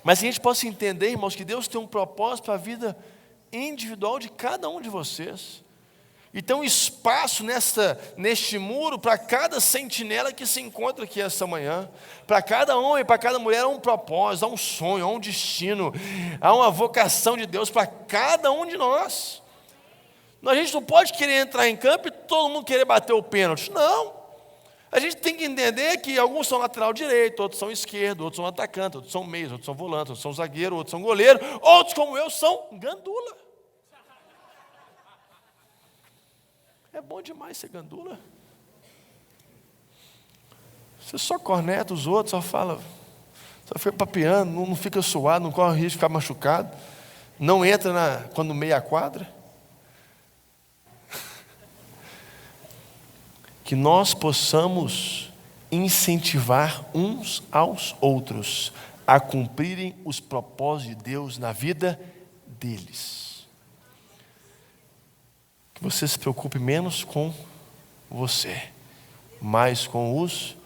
Mas que a gente possa entender, irmãos, que Deus tem um propósito para a vida individual de cada um de vocês. E tem um espaço neste muro para cada sentinela que se encontra aqui esta manhã. Para cada homem, para cada mulher há um propósito, há um sonho, há um destino, há uma vocação de Deus para cada um de nós. A gente não pode querer entrar em campo e todo mundo querer bater o pênalti. Não. A gente tem que entender que alguns são lateral direito, outros são esquerdo, outros são atacante, outros são meios, outros são volante, outros são zagueiro, outros são goleiro, outros como eu são gandula. É bom demais ser gandula. Você só corneta os outros, só fala, só fica papeando, não fica suado, não corre o risco de ficar machucado, não entra quando meia quadra. Que nós possamos incentivar uns aos outros a cumprirem os propósitos de Deus na vida deles. Que você se preocupe menos com você, mais com os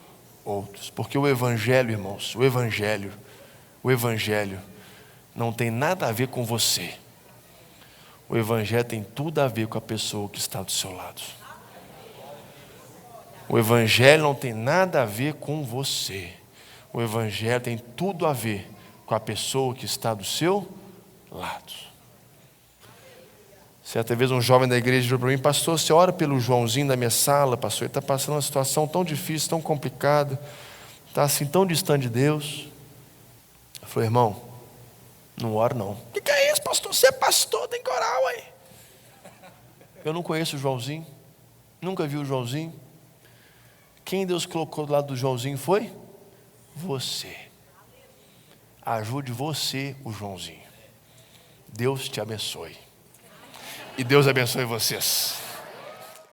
outros. Porque o Evangelho, irmãos, o Evangelho não tem nada a ver com você. O Evangelho tem tudo a ver com a pessoa que está do seu lado. O Evangelho não tem nada a ver com você. O Evangelho tem tudo a ver com a pessoa que está do seu lado. Certa vez um jovem da igreja disse para mim: pastor, você ora pelo Joãozinho da minha sala, pastor, ele está passando uma situação tão difícil, tão complicada, está assim tão distante de Deus. Eu falei: irmão, não oro não. O que é isso, pastor? Você é pastor, tem que orar, ué. Eu não conheço o Joãozinho, nunca vi o Joãozinho. Quem Deus colocou do lado do Joãozinho foi você. Ajude você, o Joãozinho. Deus te abençoe. E Deus abençoe vocês.